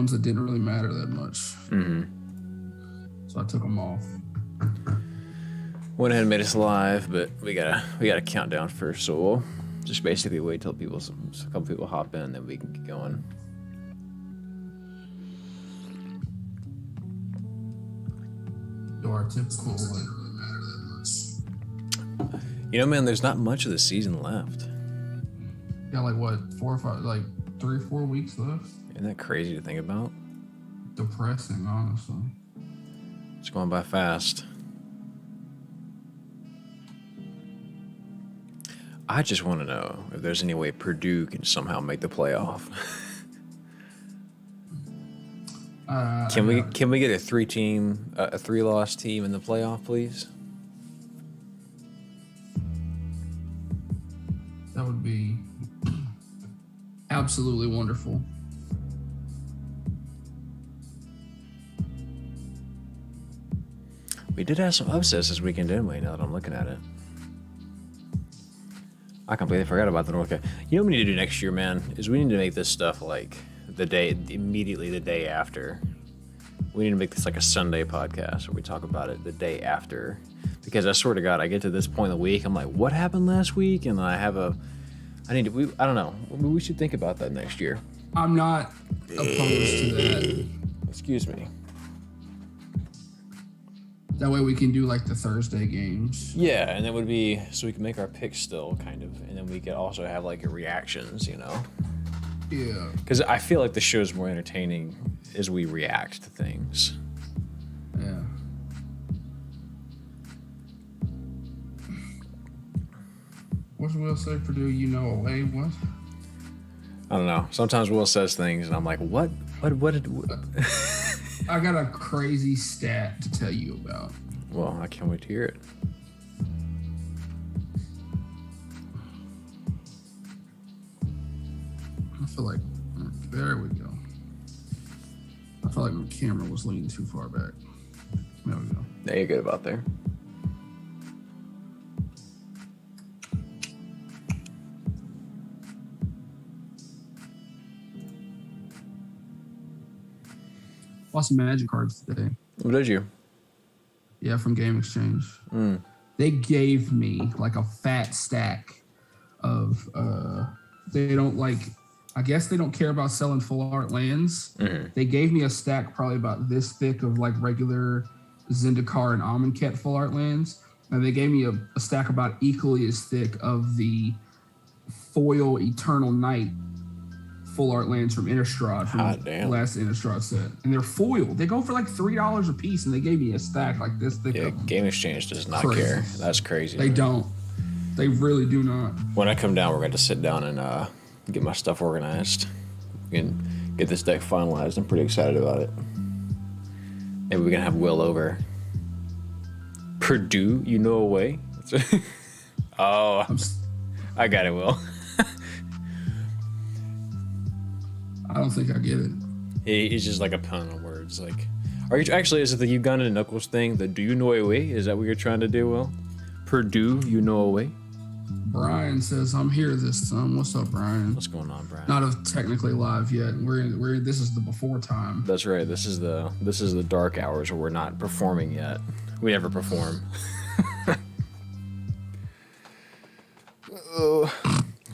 ones that didn't really matter that much. Mm-hmm. So I took them off. Went ahead and made us live, but we gotta count down first. So we'll just basically wait till a couple people hop in, then we can get going. Our typical didn't really matter that much. You know, man, there's not much of the season left. Got like what, 4 or 5, like 3 or 4 weeks left. Isn't that crazy to think about? Depressing, honestly. It's going by fast. I just want to know if there's any way Purdue can somehow make the playoff. Can we get a 3-loss team in the playoff, please? That would be absolutely wonderful. We did have some upsets this weekend, didn't we? Now that I'm looking at it, I completely forgot about the North Carolina. You know what we need to do next year, man? Is we need to make this stuff like immediately the day after. We need to make this like a Sunday podcast where we talk about it the day after. Because I swear to God, I get to this point of the week, I'm like, what happened last week? And I don't know. We should think about that next year. I'm not opposed to that. Excuse me. That way we can do like the Thursday games. Yeah, and that would be so we can make our picks still, kind of, and then we could also have like reactions, you know? Yeah. Because I feel like the show's more entertaining as we react to things. Yeah. What's Will say, Purdue? You know, away what? I don't know. Sometimes Will says things, and I'm like, what? I got a crazy stat to tell you about. Well, I can't wait to hear it. I feel like, there we go. I feel like my camera was leaning too far back. There we go. There you go, about there. Bought some Magic cards today. What did you? Yeah, from Game Exchange. They gave me like a fat stack of they don't like, I guess they don't care about selling full art lands. Mm-hmm. They gave me a stack probably about this thick of like regular Zendikar and Amonkhet full art lands. And they gave me a stack about equally as thick of the foil Eternal Night full art lands from Innistrad, from the last Innistrad set. And they're foil. They go for like $3 a piece, and they gave me a stack like this thick. Yeah, Game Exchange does not care. That's crazy. They don't. They really do not. When I come down, we're going to sit down and get my stuff organized and get this deck finalized. I'm pretty excited about it. Maybe we're going to have Will over. Purdue, you know a way? Oh, I got it, Will. I don't think I get it. He's just like a pun on words. Like, are you actually? Is it the Uganda Knuckles thing? The do you know a way? Is that what you're trying to do, Will? Purdue, you know a way? Brian says I'm here this time. What's up, Brian? What's going on, Brian? Not technically live yet. We're this is the before time. That's right. This is the dark hours where we're not performing yet. We never perform. Well,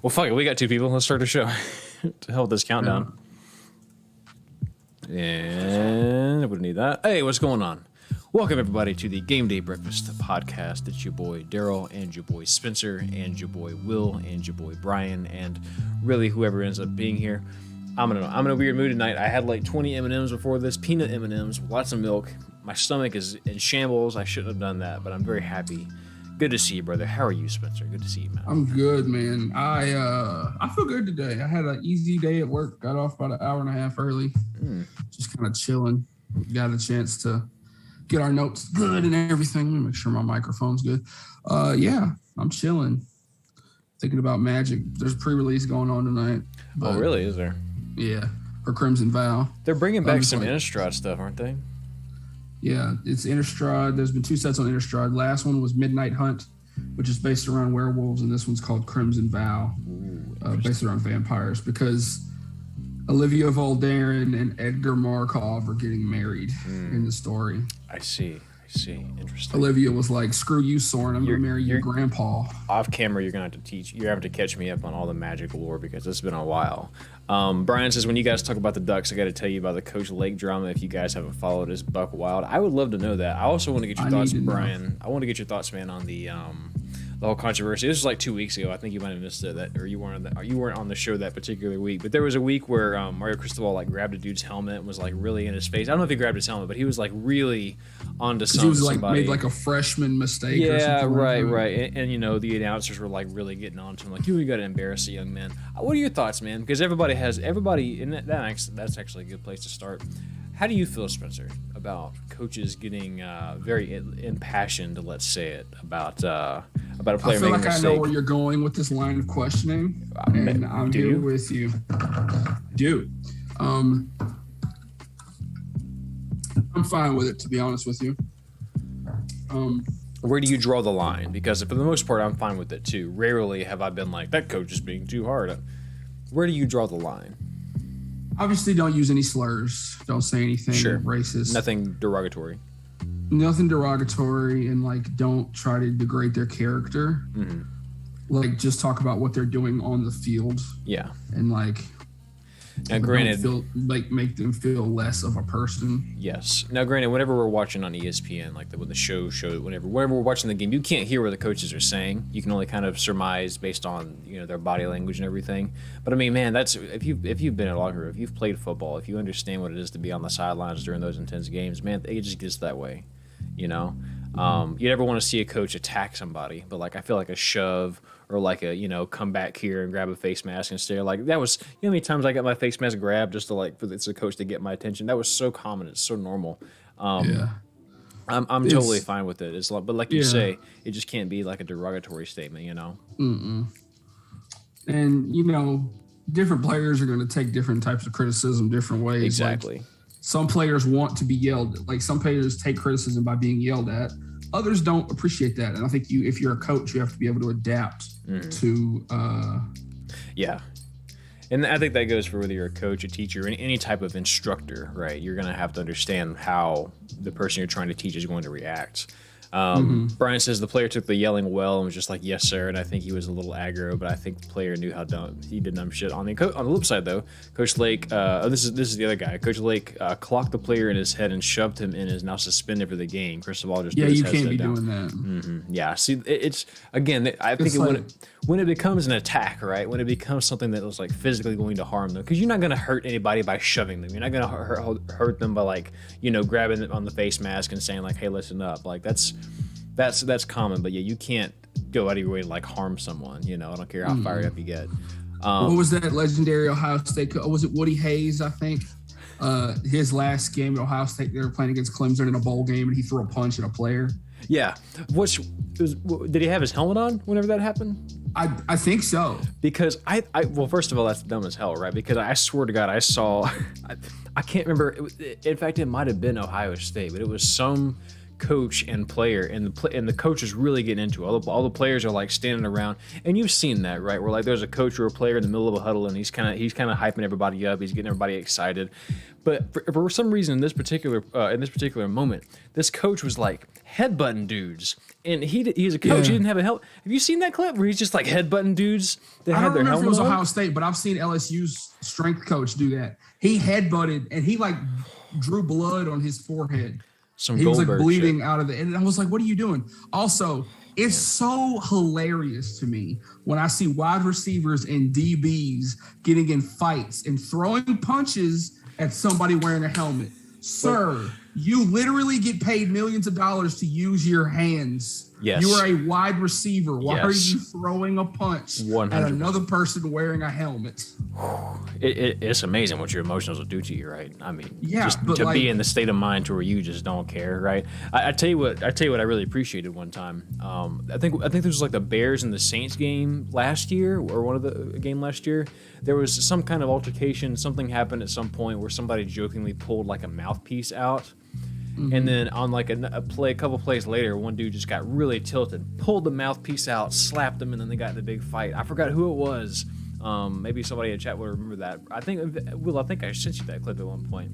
fuck it. We got 2 people. Let's start the show. To hell with this countdown. And I wouldn't need that. Hey, what's going on? Welcome, everybody, to the Game Day Breakfast podcast. It's your boy Daryl and your boy Spencer and your boy Will and your boy Brian and really whoever ends up being here. I'm in a weird mood tonight. I had like 20 M&Ms before this, peanut M&Ms, lots of milk. My stomach is in shambles. I shouldn't have done that, but I'm very happy. Good to see you, brother. How are you, Spencer? Good to see you, man. I'm good, man. I feel good today. I had an easy day at work. Got off about an hour and a half early. Just kind of chilling. Got a chance to get our notes good and everything. Make sure my microphone's good. Yeah, I'm chilling. Thinking about Magic. There's a pre-release going on tonight. Oh, really? Is there? Yeah, for Crimson Vow. They're bringing back some Innistrad stuff, aren't they? Yeah, it's Innistrad. There's been 2 sets on Innistrad. Last one was Midnight Hunt, which is based around werewolves, and this one's called Crimson Vow, based around vampires. Because Olivia Voldaren and Edgar Markov are getting married in the story. I see. Interesting. Olivia was like, "Screw you, Soren. I'm gonna marry your grandpa." Off camera, you're gonna have to catch me up on all the Magic lore because it's been a while. Brian says, when you guys talk about the Ducks, I got to tell you about the Coach Lake drama. If you guys haven't followed, is Buck Wild. I would love to know that. I also want to get your thoughts, Brian. I want to get your thoughts, man, on the whole controversy. This was like 2 weeks ago. I think you might have missed it, or you weren't on the show that particular week. But there was a week where Mario Cristobal like grabbed a dude's helmet and was like really in his face. I don't know if he grabbed his helmet, but he was like really onto something. He was like made like a freshman mistake. Yeah, or something right. And you know the announcers were like really getting on to him, like you got to embarrass a young man. What are your thoughts, man? Because everybody, and that's actually a good place to start. How do you feel, Spencer, about coaches getting very impassioned, let's say it, about a player making a mistake? I feel like I know where you're going with this line of questioning, and I'm here with you. Dude, I'm fine with it, to be honest with you. Where do you draw the line? Because for the most part, I'm fine with it, too. Rarely have I been like, that coach is being too hard. Where do you draw the line? Obviously, don't use any slurs. Don't say anything racist. Nothing derogatory. Nothing derogatory, and like don't try to degrade their character. Mm-hmm. Like just talk about what they're doing on the field. Yeah. And like, now granted, make them feel less of a person. Yes. Now granted, whenever we're watching on ESPN, like when the show showed, whenever we're watching the game, you can't hear what the coaches are saying. You can only kind of surmise based on their body language and everything. But I mean, man, that's if you've been in a locker room, if you've played football, if you understand what it is to be on the sidelines during those intense games, man, it just gets that way. You never want to see a coach attack somebody, but like I feel like a shove or like a come back here and grab a face mask and stare, like that was how many times I got my face mask grabbed just to like for the coach to get my attention. That was so common. It's so normal. Yeah. I'm totally fine with it. But like you say, it just can't be like a derogatory statement, Mm-mm. And different players are going to take different types of criticism different ways. Exactly. Like, some players want to be yelled. Like some players take criticism by being yelled at. Others don't appreciate that. And I think if you're a coach, you have to be able to adapt to. Yeah. And I think that goes for whether you're a coach, a teacher, any type of instructor, right? You're going to have to understand how the person you're trying to teach is going to react. Brian says the player took the yelling well and was just like, yes, sir. And I think he was a little aggro, but I think the player knew how dumb he did dumb shit. On the flip side, though, Coach Lake, this is the other guy. Coach Lake clocked the player in his head and shoved him in, is now suspended for the game. Cristobal just you can't be doing that. Mm-hmm. Yeah, see, it's again. I think when it becomes an attack, right? When it becomes something that was like physically going to harm them, because you're not going to hurt anybody by shoving them. You're not going to hurt them by like grabbing them on the face mask and saying like, hey, listen up. Like that's common, but yeah, you can't go out of your way to like harm someone. I don't care how fired up you get. What was that legendary Ohio State? Was it Woody Hayes? I think his last game at Ohio State, they were playing against Clemson in a bowl game, and he threw a punch at a player. Yeah, did he have his helmet on whenever that happened? I think so. Because well, first of all, that's dumb as hell, right? Because I swear to God, I saw, I can't remember. In fact, it might have been Ohio State, but it was some coach and player, and the coach is really getting into it. All the players are like standing around, and you've seen that, right? Where like there's a coach or a player in the middle of a huddle, and he's kind of hyping everybody up. He's getting everybody excited. But for some reason, in this particular moment, this coach was like headbutting dudes, and he's a coach. Yeah. He didn't have a helmet. Have you seen that clip where he's just like headbutting dudes that had their helmet on? I don't remember if it was Ohio State, but I've seen LSU's strength coach do that. He headbutted, and he like drew blood on his forehead. He was like bleeding shit out of it. And I was like, what are you doing? Also, it's so hilarious to me when I see wide receivers and DBs getting in fights and throwing punches at somebody wearing a helmet. Sir, you literally get paid millions of dollars to use your hands. Yes. You are a wide receiver. Why are you throwing a punch 100%. At another person wearing a helmet? It's amazing what your emotions will do to you, right? I mean, just to like, be in the state of mind to where you just don't care, right? I tell you what I really appreciated one time. I think this was like the Bears and the Saints game last year, or one of the game last year. There was some kind of altercation. Something happened at some point where somebody jokingly pulled like a mouthpiece out. Mm-hmm. And then on like a couple plays later, one dude just got really tilted, pulled the mouthpiece out, slapped him, and then they got in a big fight. I forgot who it was. Maybe somebody in chat will remember that. I think I sent you that clip at one point.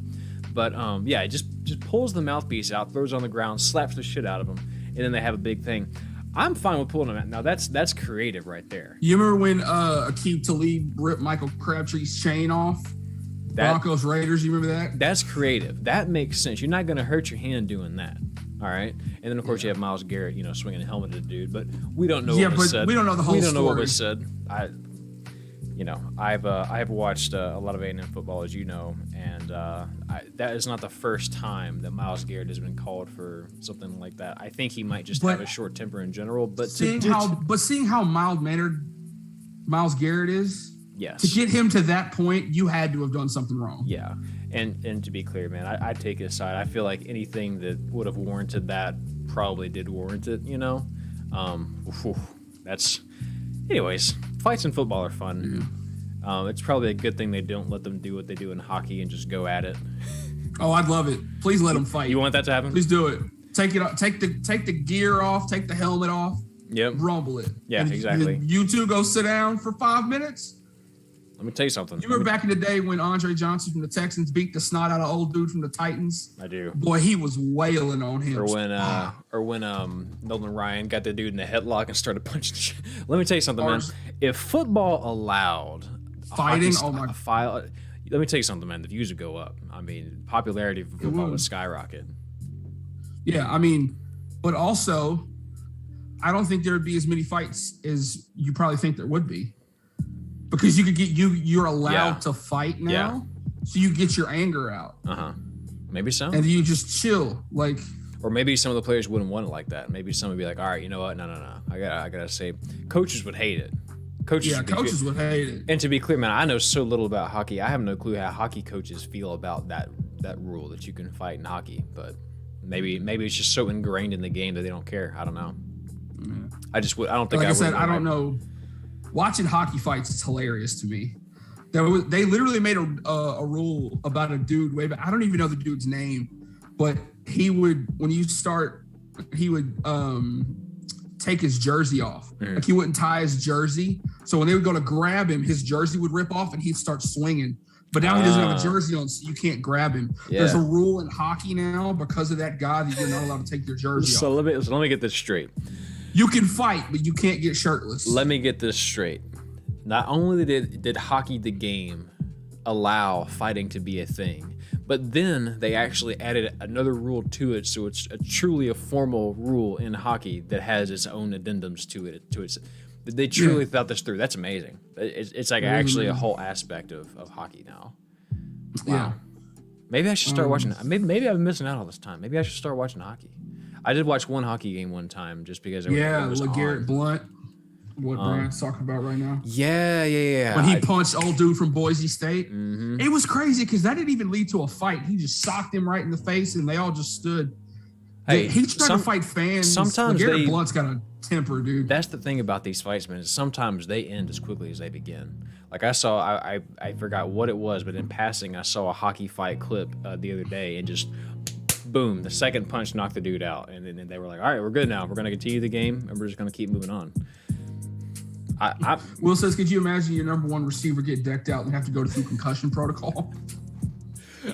But yeah, it just pulls the mouthpiece out, throws it on the ground, slaps the shit out of them, and then they have a big thing. I'm fine with pulling them out. Now that's creative right there. You remember when Aqib Talib ripped Michael Crabtree's chain off? Broncos Raiders, you remember that? That's creative. That makes sense. You're not going to hurt your hand doing that. All right, and then of course you have Myles Garrett, swinging a helmet at a dude, but we don't know. Yeah, what was but said. we don't know the whole story. We don't know what story. was said. I've watched a lot of A&M football, as you know, and that is not the first time that Myles Garrett has been called for something like that. I think he might just have a short temper in general. But seeing how mild-mannered Myles Garrett is, yes, to get him to that point, you had to have done something wrong. Yeah, and to be clear, man, I take his side. I feel like anything that would have warranted that probably did warrant it. That's. Anyways, fights in football are fun. Mm-hmm. It's probably a good thing they don't let them do what they do in hockey and just go at it. Oh, I'd love it. Please let them fight. You want that to happen? Please do it. Take the gear off. Take the helmet off. Yep. Rumble it. Yeah, exactly. You two go sit down for 5 minutes. Let me tell you something. You remember back in the day when Andre Johnson from the Texans beat the snot out of old dude from the Titans? I do. Boy, he was wailing on him. Or when Nolan Ryan got the dude in the headlock and started punching the shit. Let me tell you something, man. If football allowed fighting, let me tell you something, man. The views would go up. I mean, popularity for football would skyrocket. Yeah, I mean, but also, I don't think there would be as many fights as you probably think there would be. Because you could get you're allowed to fight now, so you get your anger out. Maybe so. And you just chill, like. Or maybe some of the players wouldn't want it like that. Maybe some would be like, all right, you know what? No. I gotta say, coaches would hate it. Coaches would hate it. And to be clear, man, I know so little about hockey. I have no clue how hockey coaches feel about that rule that you can fight in hockey. But maybe it's just so ingrained in the game that they don't care. I don't know. I don't think. Like I said, I don't know. Watching hockey fights is hilarious to me. They literally made a rule about a dude way back. I don't even know the dude's name, but he would take his jersey off. Like he wouldn't tie his jersey. So when they would go to grab him, his jersey would rip off and he'd start swinging. But now he doesn't have a jersey on, so you can't grab him. Yeah. There's a rule in hockey now because of that guy that you're not allowed to take your jersey off. So let me get this straight. You can fight, but you can't get shirtless. Let me get this straight. Not only did hockey the game allow fighting to be a thing, but then they actually added another rule to it, so it's truly a formal rule in hockey that has its own addendums to it. They truly thought this through. That's amazing. It's like actually a whole aspect of hockey now. Wow. Yeah. Maybe I should start watching. Maybe I've been missing out all this time. Maybe I should start watching hockey. I did watch one hockey game one time just because it was LeGarrette Blount, what Brian's talking about right now. Yeah. When he punched old dude from Boise State. Mm-hmm. It was crazy because that didn't even lead to a fight. He just socked him right in the face and they all just stood. Hey, he's trying to fight fans. Sometimes LeGarrette Blount's got a temper, dude. That's the thing about these fights, man, is sometimes they end as quickly as they begin. Like I forgot what it was, but in passing, I saw a hockey fight clip the other day and just boom, the second punch knocked the dude out. And then they were like, all right, we're good now. We're going to continue the game, and we're just going to keep moving on. Will says, could you imagine your number one receiver get decked out and have to go through concussion protocol?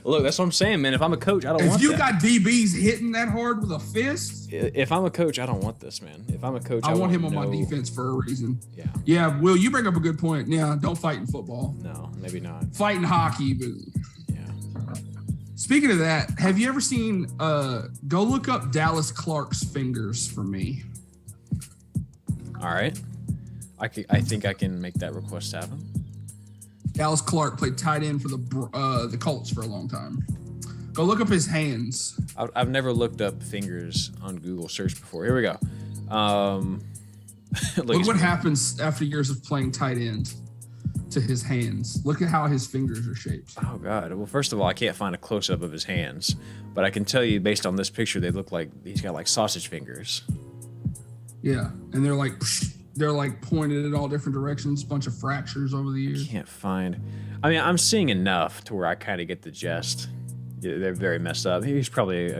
Look, that's what I'm saying, man. If I'm a coach, I don't want that. If you got DBs hitting that hard with a fist. If I'm a coach, I don't want this, man. If I'm a coach, I want him on my defense for a reason. Yeah. Yeah, Will, you bring up a good point. Yeah, don't fight in football. No, maybe not. Fight in hockey, but... Speaking of that, have you ever seen, go look up Dallas Clark's fingers for me. All right. I think I can make that request happen. Dallas Clark played tight end for the Colts for a long time. Go look up his hands. I've never looked up fingers on Google search before. Here we go. Look what happens after years of playing tight end to his hands. Look at how his fingers are shaped. Oh God. Well, first of all, I can't find a close-up of his hands, but I can tell you based on this picture, they look like he's got like sausage fingers. Yeah, and they're like pointed in all different directions. Bunch of fractures over the years. Can't find. I mean, I'm seeing enough to where I kind of get the gist. They're very messed up. He's probably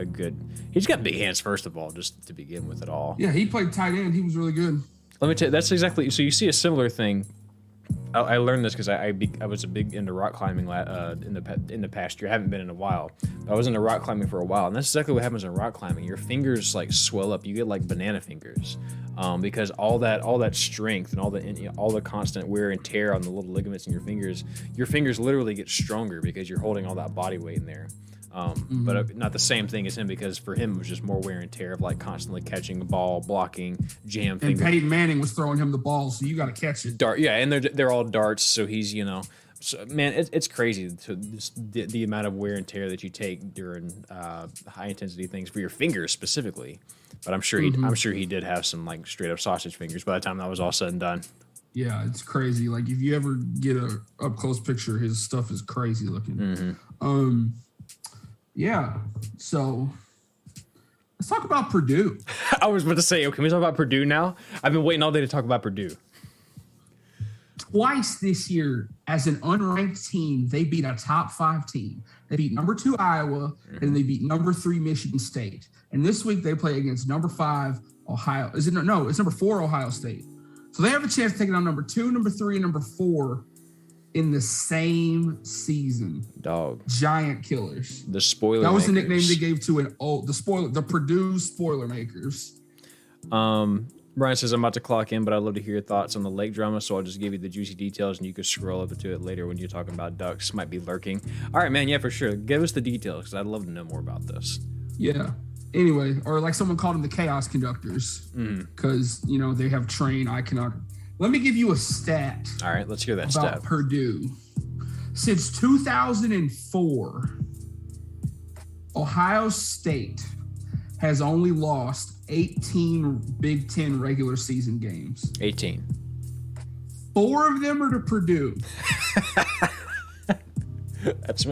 he's got big hands, first of all, just to begin with it all. Yeah, he played tight end. He was really good. Let me tell you, that's exactly. So you see a similar thing I learned this because I was a big into rock climbing in the past year. I haven't been in a while. But I was into rock climbing for a while, and that's exactly what happens in rock climbing. Your fingers like swell up. You get like banana fingers, because all that strength and all the constant wear and tear on the little ligaments in your fingers literally get stronger because you're holding all that body weight in there. But not the same thing as him, because for him it was just more wear and tear of like constantly catching the ball, blocking, jam. And Peyton Manning was throwing him the ball, so you got to catch it. Dart, yeah, and they're all darts, so he's so, man, it's crazy the amount of wear and tear that you take during high intensity things for your fingers specifically. But I'm sure he did have some like straight up sausage fingers by the time that was all said and done. Yeah, it's crazy. Like if you ever get a up close picture, his stuff is crazy looking. Yeah, so let's talk about Purdue. I was about to say, can we talk about Purdue now? I've been waiting all day to talk about Purdue. Twice this year, as an unranked team, they beat a top 5 team. They beat number 2 Iowa, and they beat number 3 Michigan State. And this week they play against number 5 Ohio. It's number 4 Ohio State. So they have a chance of taking on number 2, number 3, and number 4 in the same season. Dog. Giant killers. The spoiler. That was the nickname they gave to the Purdue spoiler makers. Brian says, I'm about to clock in, but I'd love to hear your thoughts on the lake drama, so I'll just give you the juicy details, and you can scroll over to it later when you're talking about ducks. Might be lurking. All right, man, yeah, for sure. Give us the details, because I'd love to know more about this. Yeah. Anyway, or like someone called them the chaos conductors, because, they have trained iconography. Let me give you a stat. All right, let's hear that about stat. Purdue. Since 2004, Ohio State has only lost 18 Big Ten regular season games. 18. 4 of them are to Purdue. That's,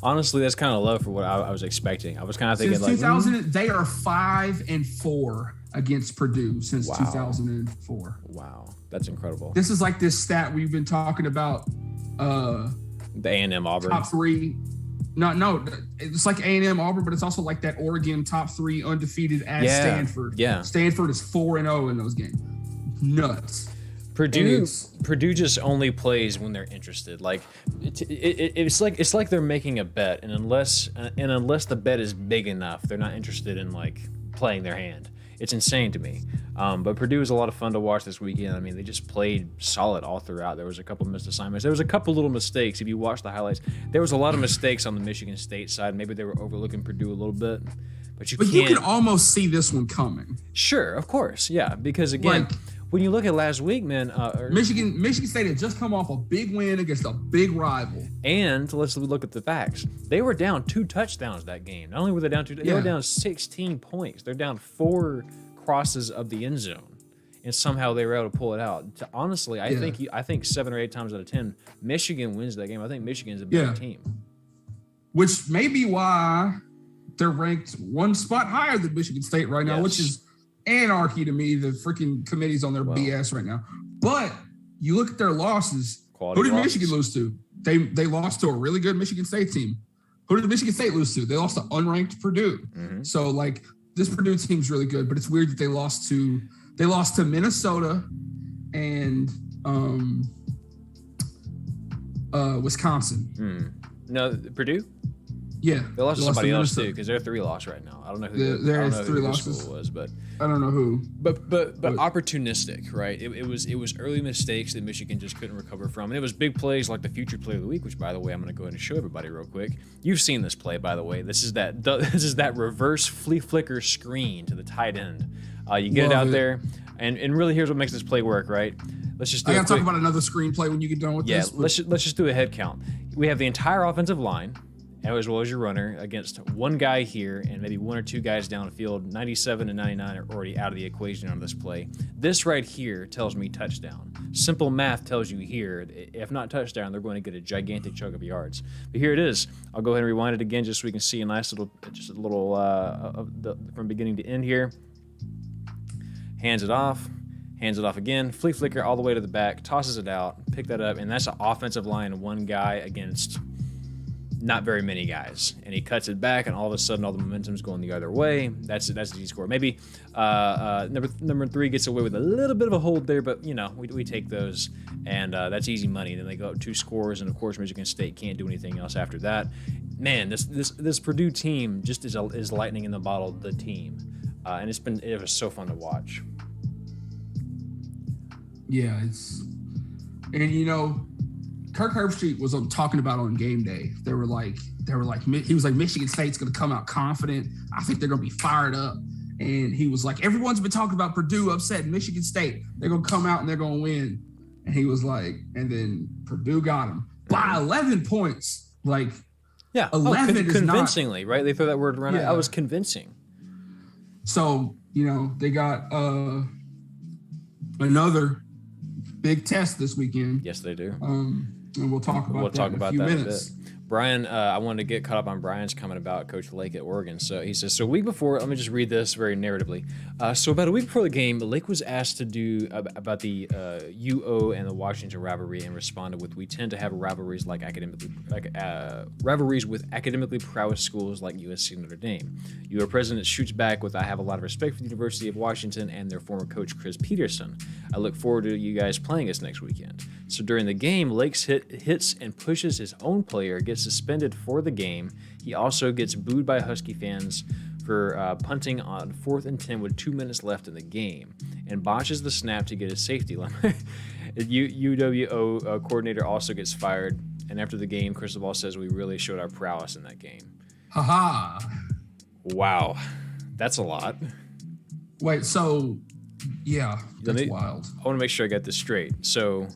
honestly, that's kind of low for what I was expecting. I was kind of thinking since 2000, they are 5-4 against Purdue since 2004. Wow, that's incredible. This is like this stat we've been talking about. The A&M Auburn top 3. No, it's like A&M Auburn, but it's also like that Oregon top 3 undefeated at Stanford. Yeah, Stanford is 4-0 in those games. Nuts. Purdue just only plays when they're interested. Like it's like they're making a bet, and unless the bet is big enough, they're not interested in like playing their hand. It's insane to me. But Purdue was a lot of fun to watch this weekend. I mean, they just played solid all throughout. There was a couple missed assignments. There was a couple little mistakes. If you watch the highlights, there was a lot of mistakes on the Michigan State side. Maybe they were overlooking Purdue a little bit. But you can almost see this one coming. Sure, of course. Yeah, because again, when you look at last week, man, Michigan State had just come off a big win against a big rival. And let's look at the facts. They were down 2 touchdowns that game. Not only were they down 2, they were down 16 points. They're down 4 crosses of the end zone, and somehow they were able to pull it out. Honestly, I think 7 or 8 times out of 10, Michigan wins that game. I think Michigan's a better team. Which may be why they're ranked 1 spot higher than Michigan State right now, which is anarchy to me. The freaking committee's on their BS right now. But you look at their losses. Who did Michigan lose to? They lost to a really good Michigan State team. Who did Michigan State lose to? They lost to unranked Purdue. So like this Purdue team's really good, but it's weird that they lost to Minnesota and Wisconsin. No, Purdue? Yeah. They lost to somebody else too, because they're 3-loss right now. I don't know who their 3 losses was, but I don't know who. But opportunistic, right? It was early mistakes that Michigan just couldn't recover from. And it was big plays like the future play of the week, which by the way, I'm gonna go ahead and show everybody real quick. You've seen this play, by the way. This is that reverse flea flicker screen to the tight end. You get it out there, and really here's what makes this play work, right? Let's just do I gotta talk about another screenplay when you get done with this. Yeah, let's just do a head count. We have the entire offensive line, as well as your runner, against 1 guy here and maybe 1 or 2 guys down the field. 97 and 99 are already out of the equation on this play. This right here tells me touchdown. Simple math tells you here, if not touchdown, they're going to get a gigantic chunk of yards. But here it is. I'll go ahead and rewind it again just so we can see a nice little, from beginning to end here. Hands it off again, flea flicker all the way to the back, tosses it out, pick that up, and that's an offensive line, 1 guy against not very many guys, and he cuts it back, and all of a sudden, all the momentum's going the other way. That's an easy score. Maybe number 3 gets away with a little bit of a hold there, but we take those, and that's easy money. Then they go up 2 scores, and of course, Michigan State can't do anything else after that. Man, this Purdue team just is lightning in the bottle. The team, and it was so fun to watch. Yeah, Kirk Herbstreit was talking about on game day. They were like, he was like, Michigan State's going to come out confident. I think they're going to be fired up. And he was like, everyone's been talking about Purdue upset Michigan State. They're going to come out and they're going to win. And he was like, and then Purdue got him by 11 points. Like, yeah, 11 is convincingly, right? They throw that word around. Yeah. I was convincing. So, they got another big test this weekend. Yes, they do. And we'll talk about that in a few minutes. A bit. Brian, I wanted to get caught up on Brian's comment about Coach Lake at Oregon. So he says, so a week before, let me just read this very narratively. So about a week before the game, Lake was asked to do about the UO and the Washington rivalry and responded with, we tend to have rivalries with academically prowess schools like USC and Notre Dame. UO president shoots back with, I have a lot of respect for the University of Washington and their former coach, Chris Peterson. I look forward to you guys playing us next weekend. So during the game, Lakes hits and pushes his own player, gets suspended for the game. He also gets booed by Husky fans for punting on 4th and 10 with 2 minutes left in the game, and botches the snap to get a safety limit. UWO coordinator also gets fired, and after the game, Cristobal says we really showed our prowess in that game. Haha. Wow, that's a lot. Wait, so yeah, that's wild. I want to make sure I got this straight. So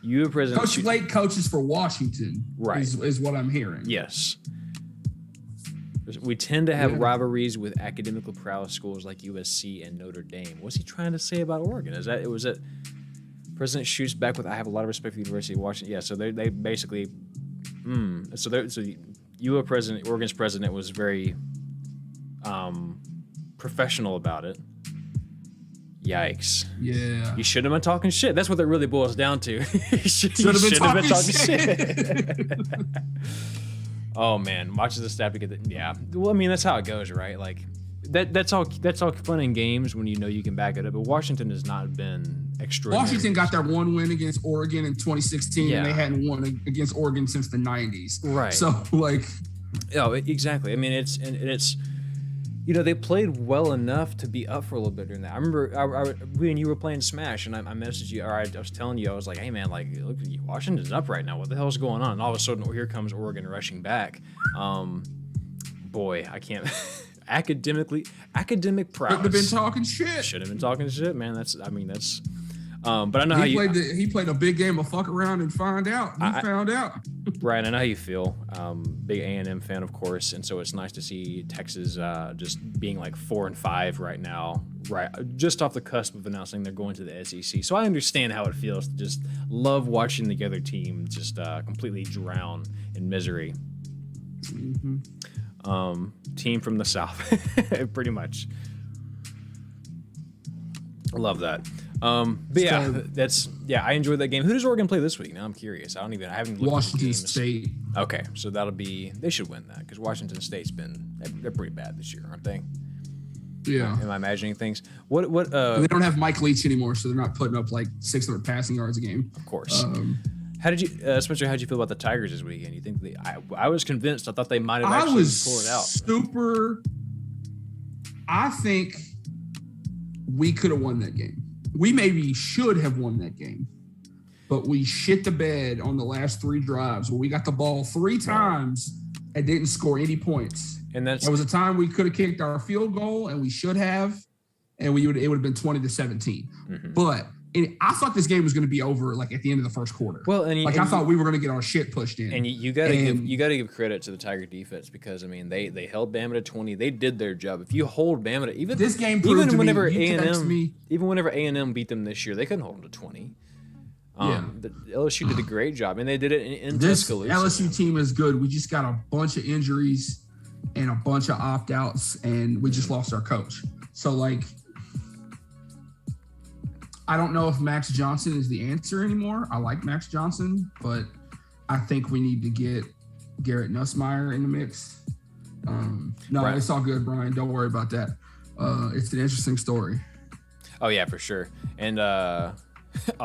you, President Coach Lake coaches for Washington, right? Is what I'm hearing. Yes. We tend to have rivalries with academical prowess schools like USC and Notre Dame. What's he trying to say about Oregon? Was it President shoots back with, I have a lot of respect for the University of Washington. Yeah, so they basically, so Oregon's president was very professional about it. Yikes. Yeah. You shouldn't have been talking shit. That's what that really boils down to. You should have been talking shit. Oh man, watches the staff to get the Well, I mean that's how it goes, right? Like that's all fun and games when you know you can back it up. But Washington has not been extraordinary. Washington got their one win against Oregon in 2016, and they hadn't won against Oregon since the 90s. Right. So like, exactly. I mean it's they played well enough to be up for a little bit during that. I remember we and you were playing Smash, and I messaged you, or I was telling you, I was like, hey man, like, look, Washington's up right now. What the hell's going on? And all of a sudden, here comes Oregon rushing back. Boy, I can't. Academic prowess. Should have been talking shit. Should have been talking shit, man. That's. But I know he played a big game of fuck around and find out. He found out. Brian, I know how you feel. Big A&M fan, of course, and so it's nice to see Texas just being like 4-5 right now, right, just off the cusp of announcing they're going to the SEC. So I understand how it feels to just love watching the other team just completely drown in misery. Mm-hmm. Team from the South, pretty much. I love that. I enjoyed that game. Who does Oregon play this week? Now I'm curious. I haven't looked Washington at the games. State. Okay, so they should win that because Washington State's they're pretty bad this year, aren't they? Yeah. Am I imagining things? What? They don't have Mike Leach anymore, so they're not putting up like 600 passing yards a game. Of course. How did you, Spencer? How did you feel about the Tigers this weekend? You think I was convinced. I thought they might have actually pulled it out. I think we could have won that game. We maybe should have won that game, but we shit the bed on the last 3 drives where we got the ball 3 times and didn't score any points. And there was a time we could have kicked our field goal, and we should have, and it would have been 20-17. Mm-hmm. But I thought this game was going to be over like at the end of the first quarter. Well, I thought we were going to get our shit pushed in. And you got to give credit to the Tiger defense because I mean they held Bama to 20. They did their job. If you hold Bama to this game proved even whenever A&M whenever A&M beat them this year, they couldn't hold them to 20. The LSU did a great job, and they did it in Tuscaloosa. This LSU team is good. We just got a bunch of injuries and a bunch of opt-outs, and we just lost our coach. So like, I don't know if Max Johnson is the answer anymore. I like Max Johnson, but I think we need to get Garrett Nussmeier in the mix. No, Right. It's all good, Brian. Don't worry about that. It's an interesting story. Oh yeah, for sure. And oh,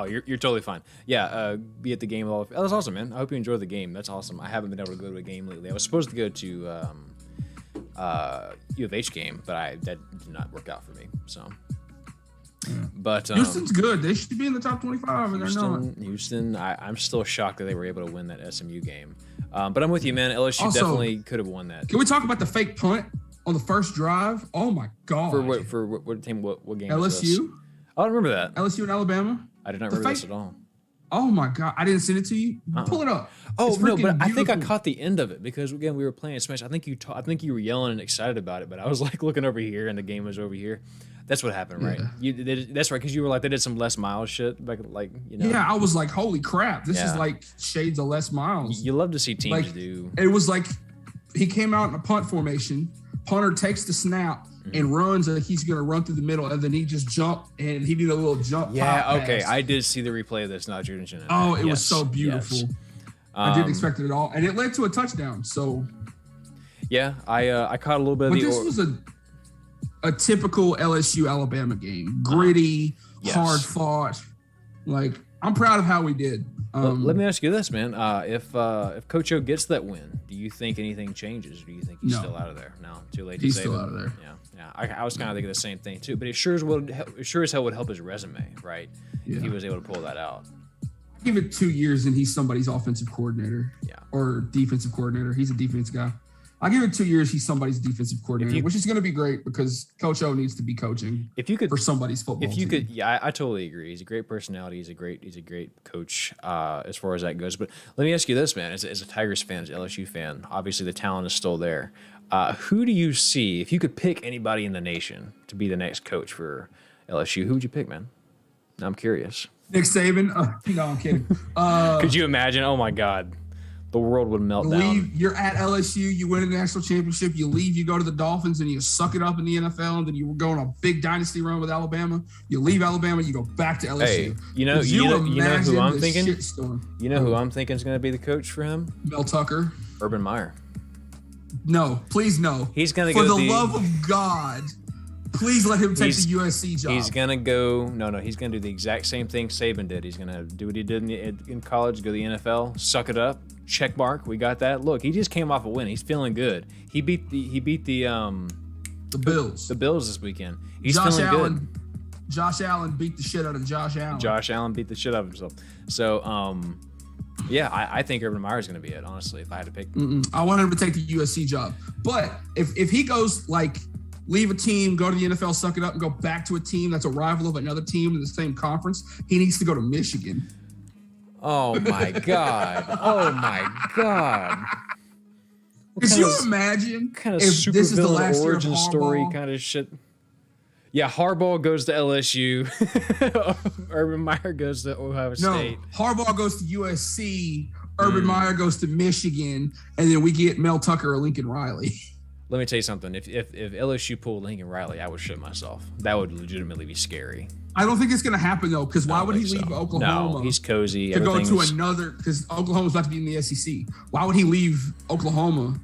you're totally fine. Yeah, be at the game. Oh, that's awesome, man. I hope you enjoy the game. That's awesome. I haven't been able to go to a game lately. I was supposed to go to U of H game, but that did not work out for me. So, but Houston's good. They should be in the top 25, and they're not. Houston. I'm still shocked that they were able to win that SMU game. But I'm with you, man. LSU Also, definitely could have won that. Can we talk about the fake punt on the first drive? Oh my god! For what team? What game? Was this? LSU. I don't remember that. LSU and Alabama. I did not remember this at all. Oh my god! I didn't send it to you. Pull it up. Oh It's no, but freaking I think I beautiful. caught the end of it because again we were playing Smash. I think you were yelling and excited about it, but I was like looking over here and the game was over here. That's what happened, right? That's right, because you were like they did some Les Miles shit, like you know. Yeah, I was like, holy crap! This is Yeah. like shades of Les Miles. You love to see teams Like, do. It was like he came out in a punt formation. Punter takes the snap and runs like he's gonna run through the middle, and then he just jumped and he did a little jump. Yeah, pop okay, pass. I did see the replay of this. Not your intention. Oh, it was Yes, so beautiful. yes. I didn't expect it at all, and it led to a touchdown. So, Yeah, I caught a little bit of but the. this was a typical LSU Alabama game, gritty, Yes. hard fought. Like I'm proud of how we did. Let me ask you this, man. If Coach O gets that win, do you think anything changes? Or do you think he's No. still out of there? No, too late. He's to still save out him. of there. Yeah. I was kind of thinking the same thing too. But it sure as hell would help his resume, right? If he Yeah. was able to pull that out. Give it 2 years and he's somebody's offensive coordinator. Yeah. Or defensive coordinator. He's a defense guy. I give it 2 years. He's somebody's defensive coordinator, which is going to be great because Coach O needs to be coaching. If you could, for somebody's football. if you team. could, yeah, I totally agree. He's a great personality. He's a great coach as far as that goes. But let me ask you this, man. As a Tigers fan, as an LSU fan, obviously the talent is still there. Who do you see if you could pick anybody in the nation to be the next coach for LSU? Who would you pick, man? I'm curious. Nick Saban. No, I'm kidding. Could you imagine? Oh my God, the world would melt down. Leave. You're at LSU. You win a national championship. You leave. You go to the Dolphins, and you suck it up in the NFL. And then you go on a big dynasty run with Alabama. You leave Alabama. You go back to LSU. Hey, you know Could who I'm imagine the thinking? shitstorm? You know who I'm thinking is going to be the coach for him? Mel Tucker. Urban Meyer. No, please no. He's going to For go. the love of God, please let him take the USC job. He's gonna go. No, he's gonna do the exact same thing Saban did. He's gonna do what he did in college. Go to the NFL, suck it up, check mark. We got that. Look, he just came off a win. He's feeling good. He beat the Bills. the Bills this weekend. He's Josh feeling Allen. good. Josh Allen beat the shit out of Josh Allen. Josh Allen beat the shit out of himself. So, yeah, I think Urban Meyer is gonna be it. Honestly, if I had to pick, I want him to take the USC job. But if he goes like leave a team, go to the NFL, suck it up, and go back to a team that's a rival of another team in the same conference, he needs to go to Michigan. oh my God, oh my God. Could you imagine Kind of if super this is the villain last year of origin story Harbaugh? kind of shit. Yeah, Harbaugh goes to LSU. Urban Meyer goes to Ohio No, State. Harbaugh goes to USC, Urban Meyer goes to Michigan, and then we get Mel Tucker or Lincoln Riley. Let me tell you something. If LSU pulled Lincoln Riley, I would shit myself. That would legitimately be scary. I don't think it's going to happen, though, because why I don't would he think leave so. Oklahoma? No, he's cozy. to go to Everything's- another, because Oklahoma's about to be in the SEC. Why would he leave Oklahoma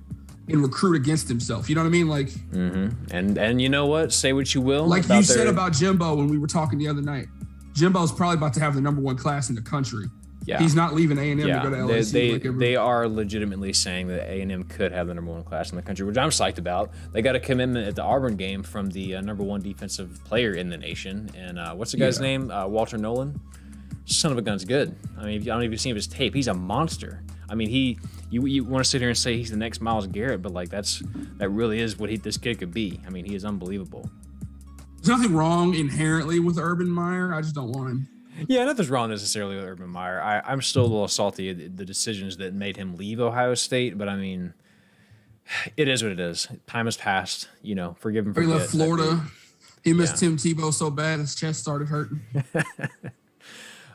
and recruit against himself? You know what I mean? Like, And you know what? Say what you will. like about you said their- about Jimbo when we were talking the other night. Jimbo's probably about to have the number one class in the country. Yeah. He's not leaving A&M to Yeah, go to LSU. they are legitimately saying that A&M could have the number one class in the country, which I'm psyched about. They got a commitment at the Auburn game from the number one defensive player in the nation. And what's the guy's name? Walter Nolan? Son of a gun's good. I mean, I don't know if you've seen his tape. He's a monster. I mean, you want to sit here and say he's the next Myles Garrett, but like that really is what this kid could be. I mean, he is unbelievable. There's nothing wrong inherently with Urban Meyer. I just don't want him. Yeah, nothing's wrong necessarily with Urban Meyer. I'm still a little salty at the decisions that made him leave Ohio State, but I mean, it is what it is. Time has passed. You know, forgive him for He left that. Florida. He missed Tim Tebow so bad his chest started hurting.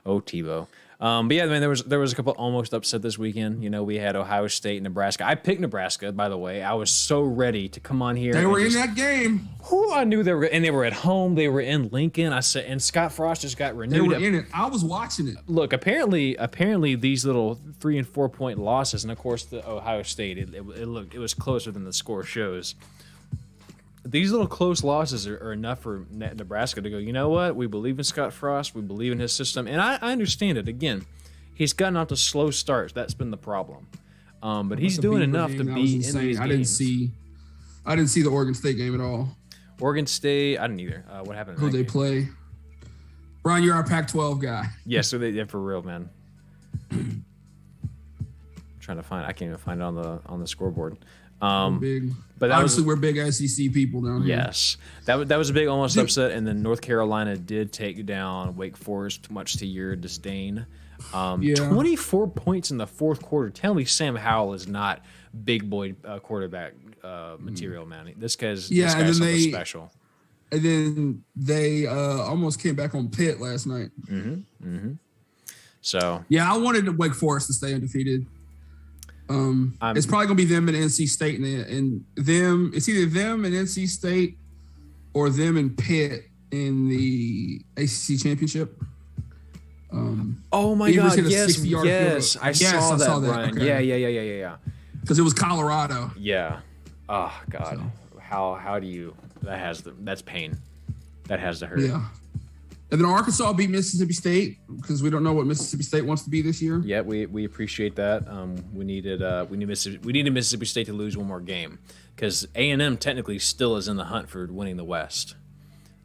Oh, Tebow. But yeah, I mean, there was a couple almost upset this weekend. You know, we had Ohio State, Nebraska. I picked Nebraska, by the way. I was so ready to come on here. They were in that game. I knew they were, and they were at home. They were in Lincoln. I said, and Scott Frost just got renewed. They were in it. I was watching it. Look, apparently these little 3 and 4 point losses, and of course the Ohio State, it was closer than the score shows. These little close losses are enough for Nebraska to go, you know what? We believe in Scott Frost. We believe in his system. And I understand it. Again, he's gotten off to slow starts. That's been the problem. But he's doing enough to be in these games. I didn't see the Oregon State game at all. Oregon State, I didn't either. What happened? Who they play? Brian, you're our Pac-12 guy. Yeah, so they're for real, man. Trying to find. I can't even find it on the scoreboard. Big. But obviously we're big SEC people down here. Yes, that was a big almost upset, and then North Carolina did take down Wake Forest, much to your disdain. 24 points in the fourth quarter. Tell me Sam Howell is not big boy quarterback material, man. This guy's something special. And then they almost came back on Pitt last night. So yeah, I wanted Wake Forest to stay undefeated. It's probably gonna be them and NC State and them. It's either them and NC State or them and Pitt in the ACC championship. Oh my God! Yes, I saw that, Brian. Okay. Yeah. Because it was Colorado. Yeah. Oh God, so. How do you? That's pain. That has to hurt. Yeah. And then Arkansas beat Mississippi State because we don't know what Mississippi State wants to be this year. Yeah, we appreciate that. We needed Mississippi State to lose one more game because A&M technically still is in the hunt for winning the West.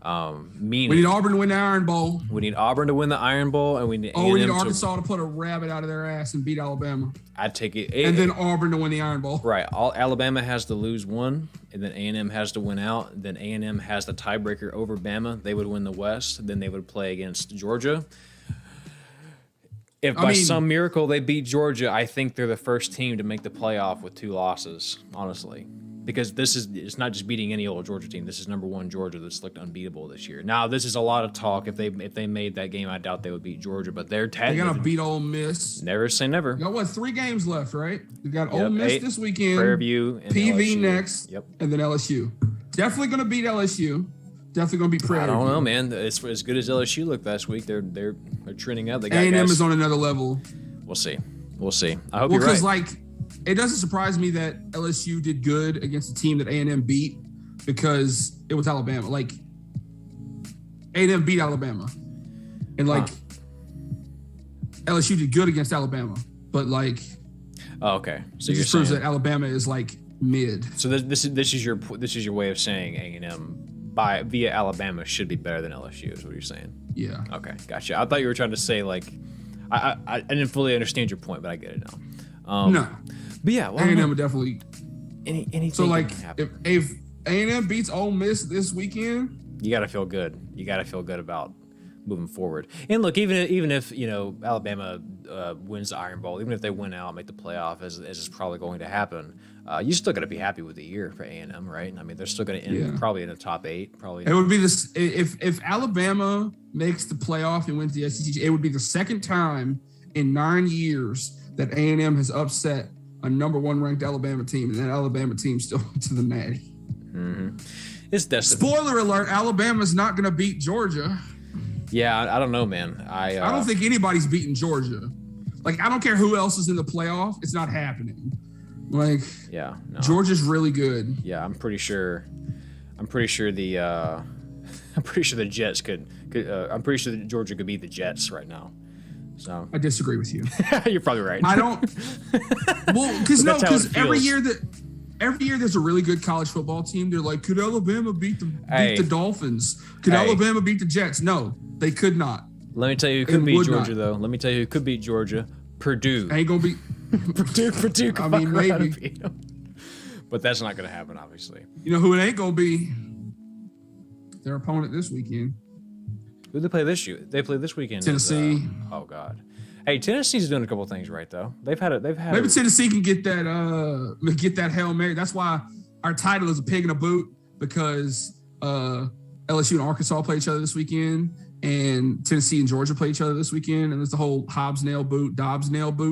We need Auburn to win the Iron Bowl. We need Auburn to win the Iron Bowl, and we need Arkansas to put a rabbit out of their ass and beat Alabama. I'd take it. And then Auburn to win the Iron Bowl. Right. Alabama has to lose one, and then A&M has to win out. Then A&M has the tiebreaker over Bama. They would win the West. Then they would play against Georgia. If by some miracle they beat Georgia, I think they're the first team to make the playoff with 2 losses, honestly. Because it's not just beating any old Georgia team. This is number 1 Georgia that's looked unbeatable this year. Now, this is a lot of talk. If they made that game, I doubt they would beat Georgia. But they gotta beat Ole Miss. Never say never. You got 3 games left, right? You got Ole Miss this weekend. Prairie View, and PV LSU. next. Yep. And then LSU. Definitely gonna beat LSU. Definitely gonna beat Prairie View. I don't know, man. It's as good as LSU looked last week. They're trending up. They got A&M guys. is on another level. We'll see. I hope you're right. Because it doesn't surprise me that LSU did good against a team that A&M beat because it was Alabama. Like, A&M beat Alabama. And, LSU did good against Alabama. But, okay. So it just proves that Alabama is, mid. So this is your way of saying A&M via Alabama should be better than LSU is what you're saying. Yeah. Okay, gotcha. I thought you were trying to say, I didn't fully understand your point, but I get it now. No. But yeah, well, A&M would definitely. Anything. So if A&M beats Ole Miss this weekend, you got to feel good. You got to feel good about moving forward. And look, even if Alabama wins the Iron Bowl, even if they win out, make the playoff, as is probably going to happen, you still got to be happy with the year for A&M, right? I mean, they're still going to end probably in the top 8. Probably. It would be this if Alabama makes the playoff and wins the SEC. It would be the second time in 9 years that A&M has upset a number 1 ranked Alabama team, and that Alabama team still went to the Natty. Mm-hmm. It's destined. Spoiler alert: Alabama's not going to beat Georgia. Yeah, I don't know, man. I don't think anybody's beating Georgia. I don't care who else is in the playoff; it's not happening. Yeah, no. Georgia's really good. Yeah, I'm pretty sure the Jets could. I'm pretty sure that Georgia could beat the Jets right now. So I disagree with you. You're probably right. I don't. Well, because every year there's a really good college football team. They're like, could Alabama beat the Dolphins? Could Alabama beat the Jets? No, they could not. Let me tell you who could beat Georgia, though. Let me tell you who could beat Georgia. Purdue. Ain't gonna be Purdue. I mean, maybe. Beat them. But that's not gonna happen, obviously. You know who it ain't gonna be? Their opponent this weekend. Who they play this year? They play this weekend. Tennessee. Oh God. Hey, Tennessee's doing a couple of things right though. They've had. Maybe Tennessee can get that Hail Mary. That's why our title is a pig in a boot, because LSU and Arkansas play each other this weekend, and Tennessee and Georgia play each other this weekend, and there's the whole Dobbs nail boot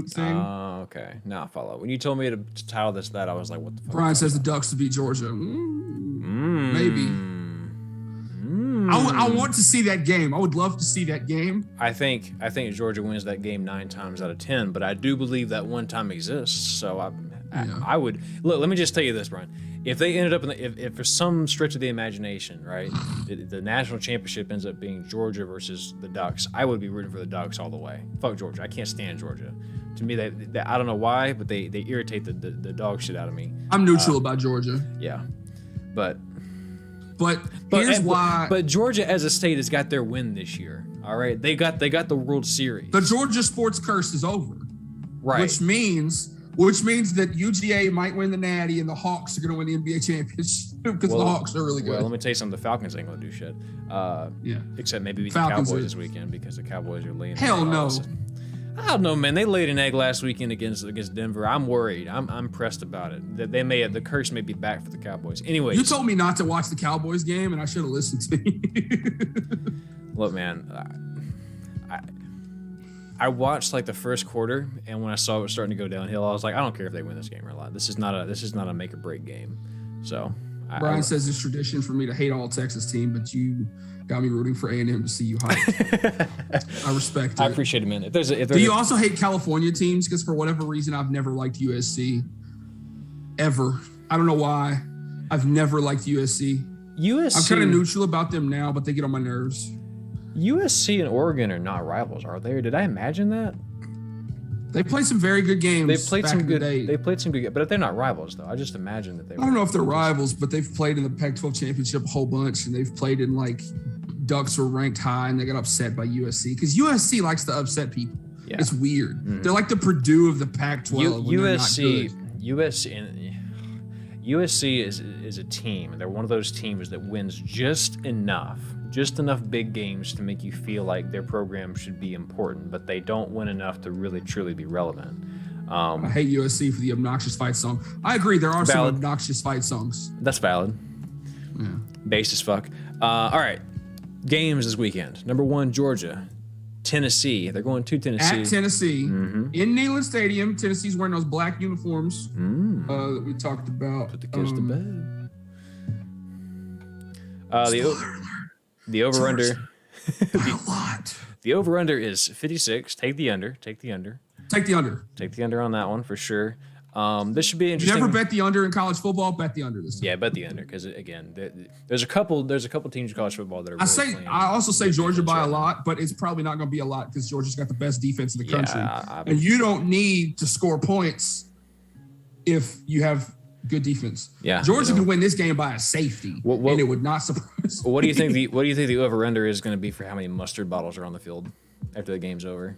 thing. Oh, okay. Now I follow. When you told me to title this that, I was like, what the fuck? Brian says the Ducks to beat Georgia. Maybe. I want to see that game. I would love to see that game. I think Georgia wins that game 9 times out of 10, but I do believe that one time exists. So I would look. Let me just tell you this, Brian. If they ended up if for some stretch of the imagination, right, the national championship ends up being Georgia versus the Ducks, I would be rooting for the Ducks all the way. Fuck Georgia. I can't stand Georgia. To me, they I don't know why, but they irritate the dog shit out of me. I'm neutral about Georgia. Yeah, but here's why. But Georgia as a state has got their win this year. All right, they got the World Series. The Georgia sports curse is over. Right. Which means that UGA might win the Natty and the Hawks are going to win the NBA championship because the Hawks are really good. Well, let me tell you something. The Falcons ain't going to do shit. Except maybe beat the Cowboys this weekend because the Cowboys are laying. Hell no. I don't know, man. They laid an egg last weekend against Denver. I'm worried. I'm pressed about it. That the curse may be back for the Cowboys. Anyway, you told me not to watch the Cowboys game, and I should have listened to you. Look, man. I watched like the first quarter, and when I saw it was starting to go downhill, I was like, I don't care if they win this game or not. This is not a make or break game. So Brian says it's tradition for me to hate all Texas team, but you got me rooting for A&M to see you hyped. I respect it. I appreciate it, man. Do you also hate California teams? Because for whatever reason, I've never liked USC. Ever. I don't know why. I've never liked USC. I'm kind of neutral about them now, but they get on my nerves. USC and Oregon are not rivals, are they? Or did I imagine that? They played some very good games. They played some good, but they're not rivals though. I just imagined that they. I don't know if they're rivals, but they've played in the Pac-12 championship a whole bunch, and they've played in like Ducks were ranked high, and they got upset by USC because USC likes to upset people. Yeah. It's weird. Mm-hmm. They're like the Purdue of the Pac-12. USC is a team. They're one of those teams that wins just enough big games to make you feel like their program should be important, but they don't win enough to really truly be relevant. I hate USC for the obnoxious fight song. I agree, there are some obnoxious fight songs. That's valid. Yeah. Based as fuck. All right, games this weekend. Number 1, Georgia. Tennessee. They're going to Tennessee. At Tennessee. Mm-hmm. In Neyland Stadium. Tennessee's wearing those black uniforms that we talked about. Put the kids to bed. The over-under. The over-under is 56. Take the under. Take the under. Take the under on that one for sure. This should be interesting. You never bet the under in college football. Bet the under this time. Yeah, bet the under because again, there's a couple teams in college football that are. I also say Georgia by a lot, but it's probably not going to be a lot because Georgia's got the best defense in the country, and you don't need to score points if you have good defense. Yeah, Georgia can win this game by a safety, and it would not surprise me. What do you think the over/under is going to be for how many mustard bottles are on the field after the game's over?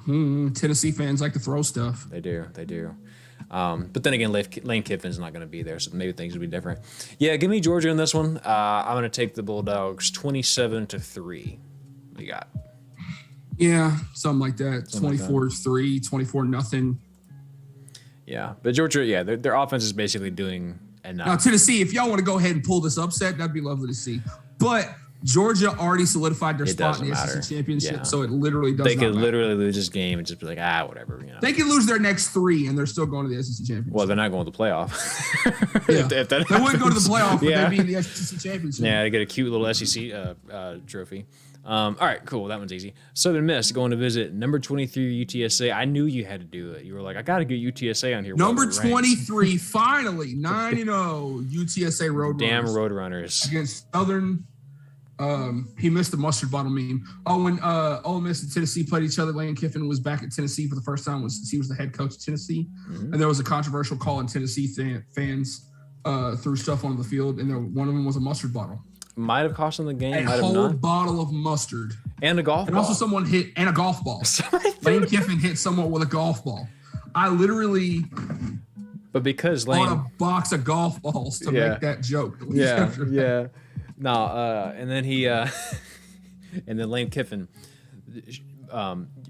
Tennessee fans like to throw stuff. They do. But then again, Lane Kiffin's not going to be there, so maybe things will be different. Yeah, give me Georgia in this one. I'm going to take the Bulldogs 27-3. What you got? Yeah, something like that. 24-3, 24-0. Yeah, but Georgia, their offense is basically doing enough. Now, Tennessee, if y'all want to go ahead and pull this upset, that'd be lovely to see. But Georgia already solidified their spot in the SEC championship, so it literally doesn't matter. They could literally lose this game and just be like, whatever. You know. They could lose their next 3, and they're still going to the SEC championship. Well, they're not going to the playoff. They wouldn't go to the playoff, but they'd be in the SEC championship. Yeah, they get a cute little SEC trophy. All right, cool. That one's easy. Southern Miss going to visit number 23 UTSA. I knew you had to do it. You were like, I got to get UTSA on here. Number 23, finally, 9-0 UTSA Roadrunners. Damn Roadrunners. Against Southern. He missed the mustard bottle meme. When Ole Miss and Tennessee played each other, Lane Kiffin was back at Tennessee for the first time since he was the head coach of Tennessee. Mm-hmm. And there was a controversial call, and Tennessee fans threw stuff onto the field, and one of them was a mustard bottle. Might have cost them the game. A whole bottle of mustard. And a golf ball. And also someone hit, and a golf ball. Lane Kiffin hit someone with a golf ball. I literally bought a box of golf balls to make that joke. Yeah. No, and then and then Lane Kiffin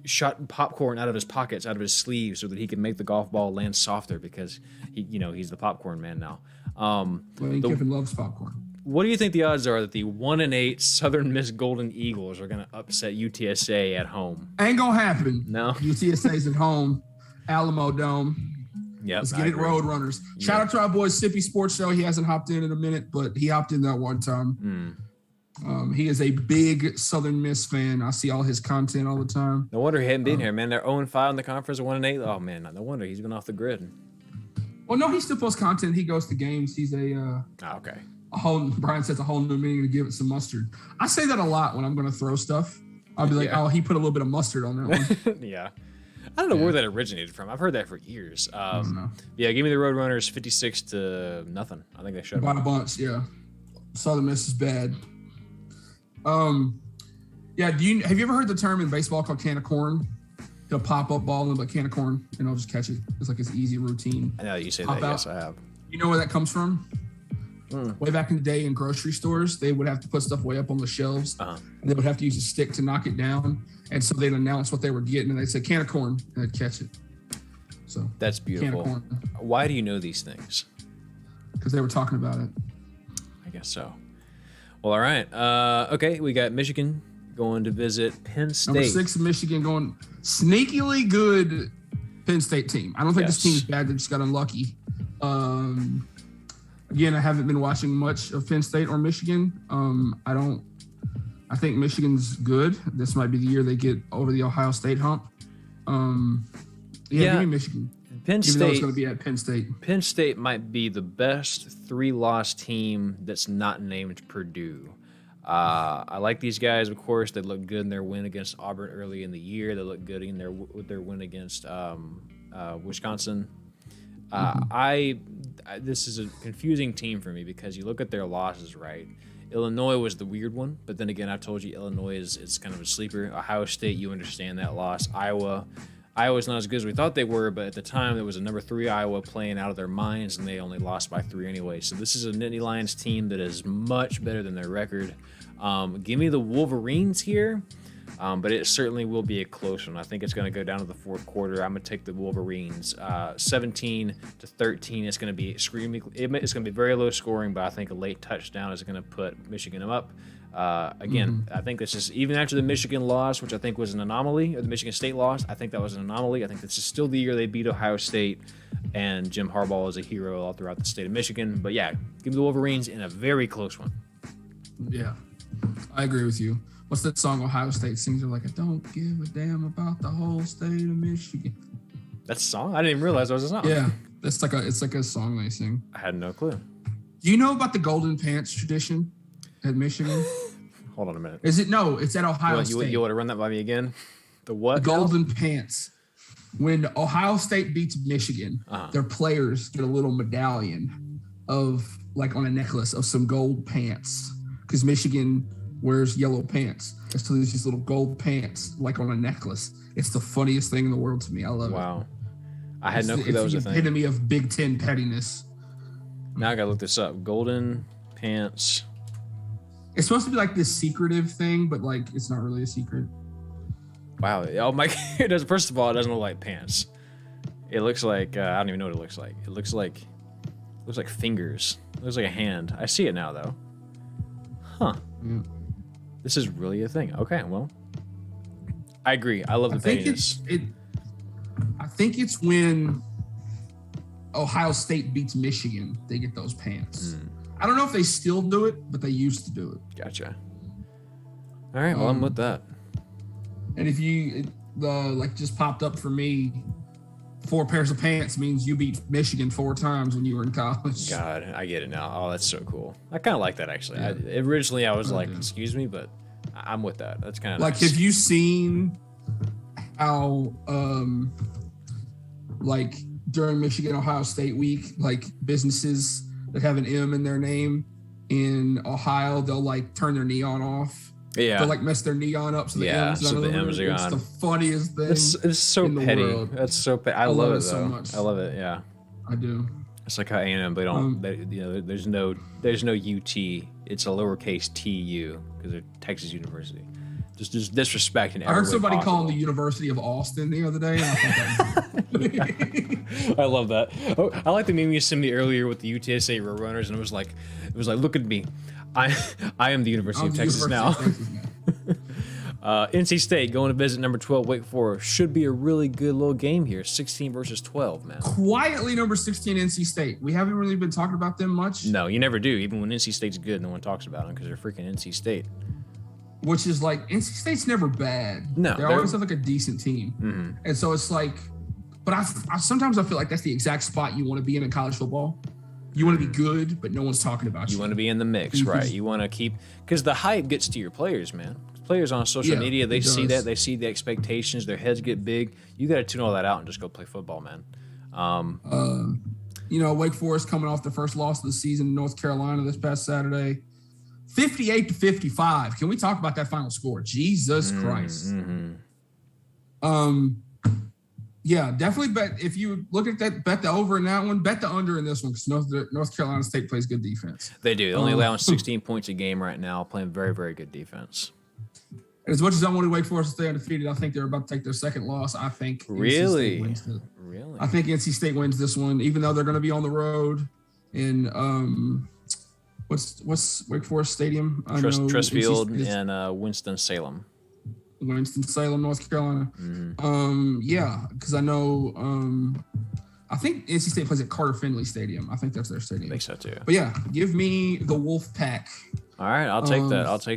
shot popcorn out of his pockets, out of his sleeves, so that he could make the golf ball land softer because he's the popcorn man now. Lane Kiffin loves popcorn. What do you think the odds are that the 1-8 Southern Miss Golden Eagles are going to upset UTSA at home? Ain't gonna happen. No. UTSA's at home, Alamo Dome. Yep, Let's get it, Roadrunners. Shout out to our boy Sippy Sports Show. He hasn't hopped in a minute, but he hopped in that one time. He is a big Southern Miss fan. I see all his content all the time. No wonder he hadn't been here, man. They're 0-5 in the conference, 1-8. Oh man, no wonder he's been off the grid. Well, no, he still posts content. He goes to games. He's okay. Brian says a whole new meaning to give it some mustard. I say that a lot when I'm going to throw stuff. I'll be like, oh, he put a little bit of mustard on that one. Yeah. I don't know where that originated from. I've heard that for years. I don't know. Yeah, give me the Roadrunners 56-0. I think they shut by them. a bunch, yeah. Southern Miss is bad. Yeah, have you ever heard the term in baseball called can of corn? He'll pop up ball in a can of corn and I'll just catch it. It's like his easy routine. I know you say that. Yes, I have. You know where that comes from? Way back in the day in grocery stores, they would have to put stuff way up on the shelves, and they would have to use a stick to knock it down. And so they'd announce what they were getting, and they'd say can of corn, and they'd catch it. So that's beautiful. Can of corn. Why do you know these things? Because they were talking about it. I guess so. Well, all right. Okay, we got Michigan going to visit Penn State. Number 6, Michigan going sneakily good Penn State team. I don't think this team is bad. They just got unlucky. Again, I haven't been watching much of Penn State or Michigan. I think Michigan's good. This might be the year they get over the Ohio State hump. Give me Michigan. Penn State, even though it's going to be at Penn State. Penn State might be the best 3-loss team that's not named Purdue. I like these guys, of course. They look good in their win against Auburn early in the year. They look good in their win against Wisconsin. This is a confusing team for me because you look at their losses, right? Illinois was the weird one, but then again, I've told you Illinois is kind of a sleeper. Ohio State, you understand that loss. Iowa's not as good as we thought they were, but at the time there was a number 3 Iowa playing out of their minds, and they only lost by 3 anyway. So this is a Nittany Lions team that is much better than their record. Give me the Wolverines here. But it certainly will be a close one. I think it's going to go down to the fourth quarter. I'm going to take the Wolverines. 17-13. It's going to be extremely. It's going to be very low scoring, but I think a late touchdown is going to put Michigan up. Again, I think this is even after the Michigan loss, which I think was an anomaly, or the Michigan State loss. I think that was an anomaly. I think this is still the year they beat Ohio State, and Jim Harbaugh is a hero all throughout the state of Michigan. But yeah, give me the Wolverines in a very close one. Yeah, I agree with you. What's that song Ohio State sings? They're like, I don't give a damn about the whole state of Michigan. That's a song? I didn't even realize it was a song. Yeah, it's like a song they sing. I had no clue. Do you know about the golden pants tradition at Michigan? Hold on a minute. Is it? No, it's at Ohio State. You want to run that by me again? The what? The golden pants. When Ohio State beats Michigan, their players get a little medallion of, like on a necklace, of some gold pants. Because Michigan wears yellow pants. So there's these little gold pants, like on a necklace. It's the funniest thing in the world to me. I love it. Wow. I had no clue that was a thing. It's the epitome of Big Ten pettiness. Now I got to look this up. Golden pants. It's supposed to be like this secretive thing, but like it's not really a secret. Wow. Oh my! It does. First of all, it doesn't look like pants. It looks like I don't even know what it looks like. It looks like fingers. It looks like a hand. I see it now though. Huh. Yeah. This is really a thing. Okay. Well, I agree. I love the pettiness. I think it's when Ohio State beats Michigan, they get those pants. I don't know if they still do it, but they used to do it. Gotcha. All right. Well, I'm with that. And if just popped up for me, 4 pairs of pants means you beat Michigan 4 times when you were in college. God, I get it now. Oh, that's so cool. I kind of like that actually. Yeah. Originally, I was like, excuse me, but I'm with that. That's kind of like, nice. Have you seen how, like during Michigan Ohio State week, like businesses that have an M in their name in Ohio, they'll like turn their neon off. Yeah. They'll like mess their neon up so the M's are It's on. the funniest thing. It's so in the petty. world. That's so petty. I love it though. So much. I love it. Yeah. I do. It's like how A&M, they don't. There's no UT. It's a lowercase TU because they're Texas University. just disrespecting every I heard way somebody possible. calling the University of Austin the other day. And I thought that I love that. Oh, I like the meme you sent me earlier with the UTSA Roadrunners, and it was like, look at me, I am the University of Texas now. NC State going to visit number 12 Wake Forest. Should be a really good little game here. 16 versus 12, man. Quietly number 16 NC State. We haven't really been talking about them much. No, you never do. Even when NC State's good, no one talks about them because they're freaking NC State. Which is like, NC State's never bad. No, they always have like a decent team. Mm-hmm. And so it's like, but I sometimes I feel like that's the exact spot you want to be in college football. You want to be good, but no one's talking about you. You want to be in the mix, right? You want to keep, because the hype gets to your players, man. Players on social media, they see that, they see the expectations, their heads get big. You got to tune all that out and just go play football, man. Wake Forest coming off the first loss of the season in North Carolina this past Saturday. 58-55. Can we talk about that final score? Jesus Christ. Mm-hmm. Yeah, definitely bet. If you look at that, bet the over in that one, bet the under in this one because North Carolina State plays good defense. They do. Only allowing 16 points a game right now, playing very, very good defense. And as much as I wanted Wake Forest to stay undefeated, I think they're about to take their second loss. I think really, I think NC State wins this one, even though they're going to be on the road in what's Wake Forest Stadium? Trust Field and Winston-Salem. Winston-Salem, North Carolina. Mm-hmm. Yeah, because I know I think NC State plays at Carter Finley Stadium. I think that's their stadium. I think so too. But yeah, give me the Wolf Pack. All right, I'll take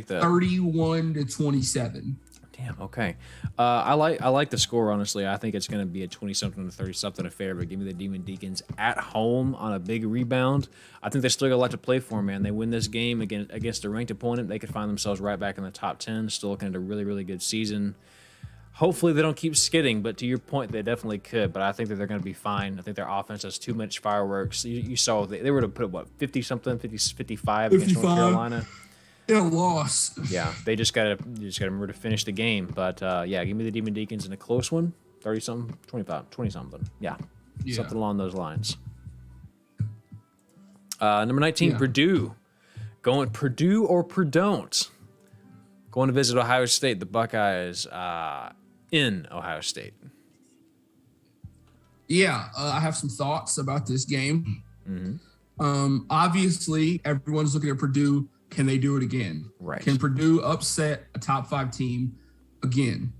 that. 31-27. Damn. Okay. I like the score. Honestly, I think it's going to be a 20-something to 30-something affair. But give me the Demon Deacons at home on a big rebound. I think they still got a lot to play for, man. They win this game against a ranked opponent, they could find themselves right back in the top 10. Still looking at a really, really good season. Hopefully they don't keep skidding, but to your point, they definitely could. But I think that they're going to be fine. I think their offense has too much fireworks. You saw they were to put, 50-something, 55 against North Carolina. In a loss. Yeah, they just gotta remember to finish the game. But give me the Demon Deacons in a close one, 30-something, 25, 20-something. Yeah, something along those lines. Number 19, Purdue. Going Purdue or Purdon't. Going to visit Ohio State. The Buckeyes in Ohio State. Yeah, I have some thoughts about this game. Mm-hmm. Obviously, everyone's looking at Purdue. Can they do it again? Right. Can Purdue upset a top 5 team again?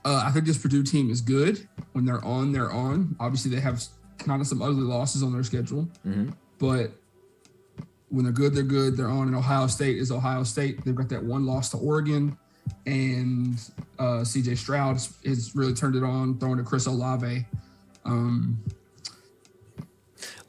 I think this Purdue team is good. When they're on, they're on. Obviously, they have kind of some ugly losses on their schedule. Mm-hmm. But when they're good, they're good. They're on. And Ohio State is Ohio State. They've got that one loss to Oregon. And C.J. Stroud has really turned it on, throwing to Chris Olave.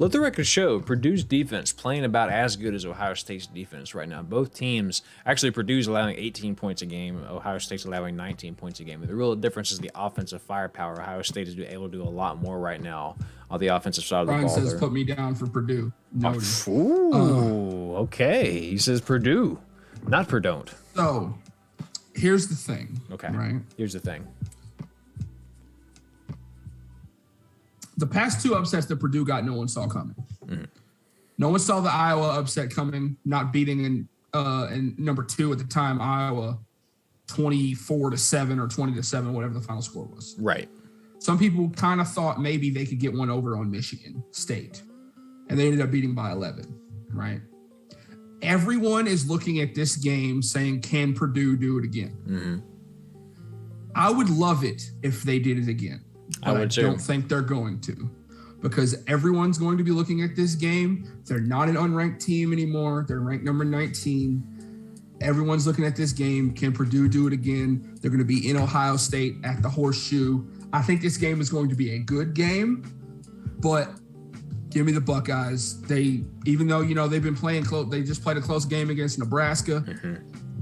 Let the record show Purdue's defense playing about as good as Ohio State's defense right now. Both teams, actually Purdue's allowing 18 points a game. Ohio State's allowing 19 points a game. The real difference is the offensive firepower. Ohio State is able to do a lot more right now on the offensive side of the ball. Brian says, put me down for Purdue. Okay. He says Purdue, not Purdon't. So here's the thing. Okay. Right. Here's the thing. The past 2 upsets that Purdue got, no one saw coming. Mm-hmm. No one saw the Iowa upset coming, not beating in number 2 at the time, Iowa, 24-7 or 20-7, whatever the final score was. Right. Some people kind of thought maybe they could get one over on Michigan State, and they ended up beating by 11. Right. Everyone is looking at this game saying, "Can Purdue do it again?" Mm-hmm. I would love it if they did it again. But I don't think they're going to, because everyone's going to be looking at this game. They're not an unranked team anymore. They're ranked number 19. Everyone's looking at this game. Can Purdue do it again? They're going to be in Ohio State at the Horseshoe. I think this game is going to be a good game, but give me the Buckeyes. Even though, they've been playing close, they just played a close game against Nebraska. Mm-hmm.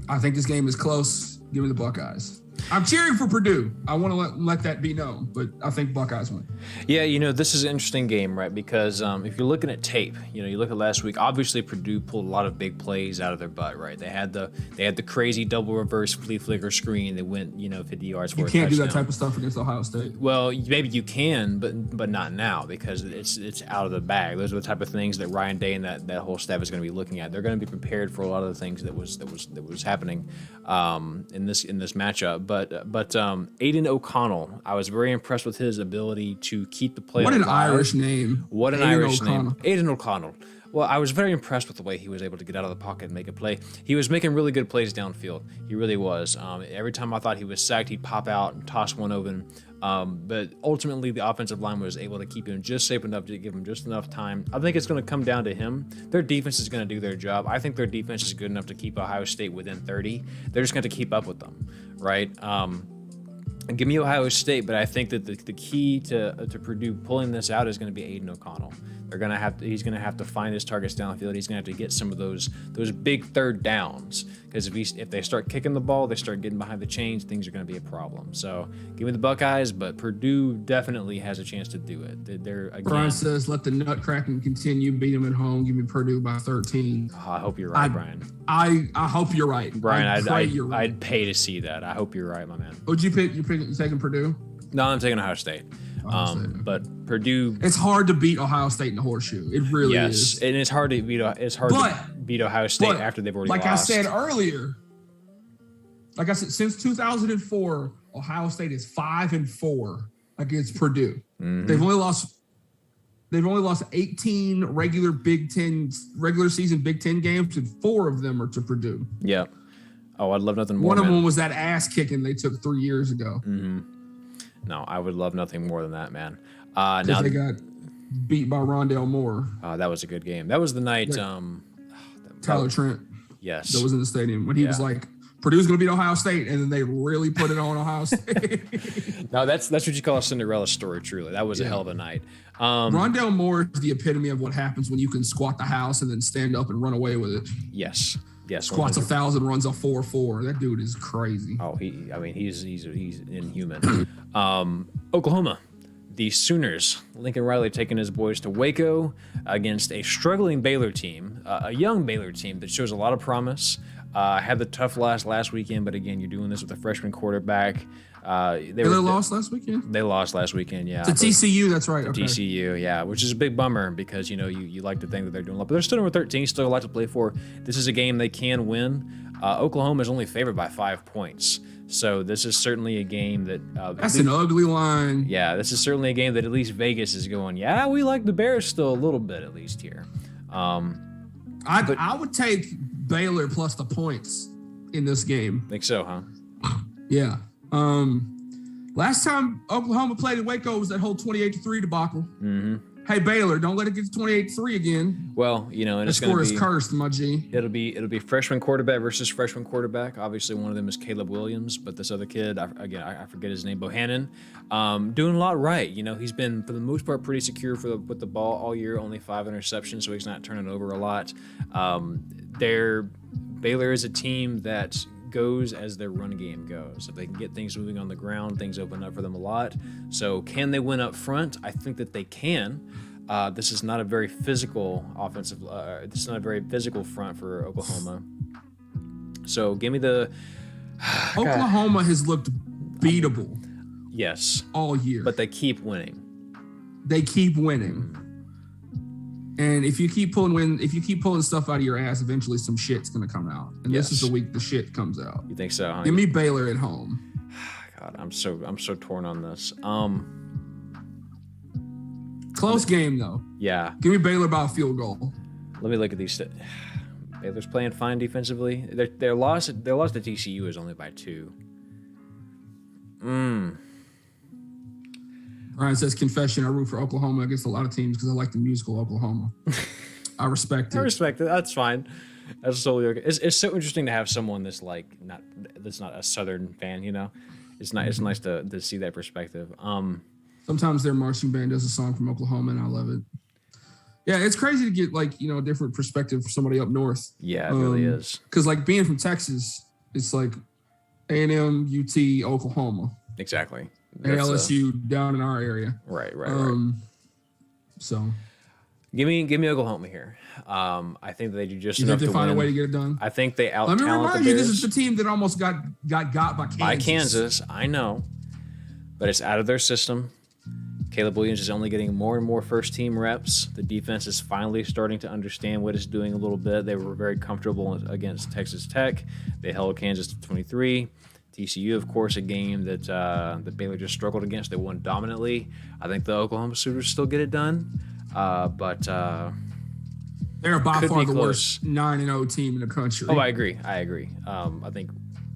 I think this game is close. Give me the Buckeyes. I'm cheering for Purdue. I want to let that be known, but I think Buckeyes win. Yeah, this is an interesting game, right? Because if you're looking at tape, you look at last week. Obviously, Purdue pulled a lot of big plays out of their butt, right? They had the crazy double reverse flea flicker screen that went 50 yards for a touchdown. You can't do that type of stuff against Ohio State. Well, maybe you can, but not now because it's out of the bag. Those are the type of things that Ryan Day and that whole staff is going to be looking at. They're going to be prepared for a lot of the things that was happening in this matchup. But Aiden O'Connell, I was very impressed with his ability to keep the play. What an Irish name! What an Irish name, Aiden O'Connell. Well, I was very impressed with the way he was able to get out of the pocket and make a play. He was making really good plays downfield. He really was. Every time I thought he was sacked, he'd pop out and toss one open. But ultimately, the offensive line was able to keep him just safe enough to give him just enough time. I think it's going to come down to him. Their defense is going to do their job. I think their defense is good enough to keep Ohio State within 30. They're just going to keep up with them, right? Give me Ohio State, but I think that the key to Purdue pulling this out is going to be Aiden O'Connell. He's going to have to find his targets downfield. He's going to have to get some of those big third downs because if they start kicking the ball, they start getting behind the chains, things are going to be a problem. So give me the Buckeyes, but Purdue definitely has a chance to do it. Brian says, let the nut cracking continue. Beat them at home. Give me Purdue by 13. Oh, I hope you're right, Brian. I hope you're right. Brian, I'd pay to see that. I hope you're right, my man. What'd you pick? You taking Purdue? No, I'm taking Ohio State. But Purdue. It's hard to beat Ohio State in the horseshoe. It really is. Yes, and it's hard to beat. To beat Ohio State after they've already lost. Like I said earlier, since 2004, Ohio State is 5-4 against Purdue. Mm-hmm. They've only lost 18 regular season Big Ten games, and 4 of them are to Purdue. Yeah. Oh, I'd love nothing more. One of them was that ass kicking they took 3 years ago. Mm-hmm. No, I would love nothing more than that, man. Now they got beat by Rondale Moore. That was a good game. That was the night. Tyler Trent. Yes. That was in the stadium when he was like, Purdue's going to beat Ohio State, and then they really put it on Ohio State. No, that's what you call a Cinderella story, truly. That was a hell of a night. Rondale Moore is the epitome of what happens when you can squat the house and then stand up and run away with it. Yes. Squats 1,000, runs a 4.4. That dude is crazy. Oh, he's inhuman. Oklahoma, the Sooners. Lincoln Riley taking his boys to Waco against a struggling Baylor team, a young Baylor team that shows a lot of promise. Had the tough last weekend, but again, you're doing this with a freshman quarterback. They lost last weekend? They lost last weekend, yeah. To TCU, that's right. Okay. TCU, yeah, which is a big bummer because, you like to think that they're doing a lot. But they're still number 13, still a lot to play for. This is a game they can win. Oklahoma is only favored by 5 points. So this is certainly a game that... that's an ugly line. Yeah, this is certainly a game that at least Vegas is going, yeah, we like the Bears still a little bit, at least here. I would take Baylor plus the points in this game. Think so, huh? Yeah. Last time Oklahoma played at Waco was that whole 28-3 debacle. Mm-hmm. Hey Baylor, don't let it get to 28-3 again. Well, and it's going to be cursed, my G. It'll be freshman quarterback versus freshman quarterback. Obviously, one of them is Caleb Williams, but this other kid, I forget his name, Bohannon, doing a lot right. He's been for the most part pretty secure with the ball all year. Only 5 interceptions, so he's not turning over a lot. Baylor is a team that goes as their run game goes. If they can get things moving on the ground, things open up for them a lot. So can they win up front? I think that they can. This is not a very physical offensive. This is not a very physical front for Oklahoma. So give me the. Oklahoma has looked beatable. Yes. All year. But they keep winning. And if you keep pulling stuff out of your ass, eventually some shit's gonna come out. And This is the week the shit comes out. You think so? Huh? Give me Baylor at home. God, I'm so torn on this. Close game though. Yeah. Give me Baylor by a field goal. Let me look at these. Baylor's playing fine defensively. Their loss to TCU is only by 2. Ryan says, confession, I root for Oklahoma against a lot of teams because I like the musical Oklahoma. I respect it. That's fine. That's totally okay. It's so interesting to have someone that's not a Southern fan, It's nice to see that perspective. Sometimes their marching band does a song from Oklahoma, and I love it. Yeah, it's crazy to get a different perspective for somebody up north. Yeah, it really is. Because being from Texas, it's A&M, UT, Oklahoma. Exactly. And LSU down in our area. Right. So give me Oklahoma here. I think they do just you enough think they to find win. a way to get it done. I think they out Let me talent remind the you, Bears. this is the team that almost got by Kansas. By Kansas, I know, but it's out of their system. Caleb Williams is only getting more and more first-team reps. The defense is finally starting to understand what it's doing a little bit. They were very comfortable against Texas Tech. They held Kansas to 23. TCU, of course, a game that Baylor just struggled against. They won dominantly. I think the Oklahoma Sooners still get it done, but they're by far the worst 9-0 team in the country. Oh, I agree. I think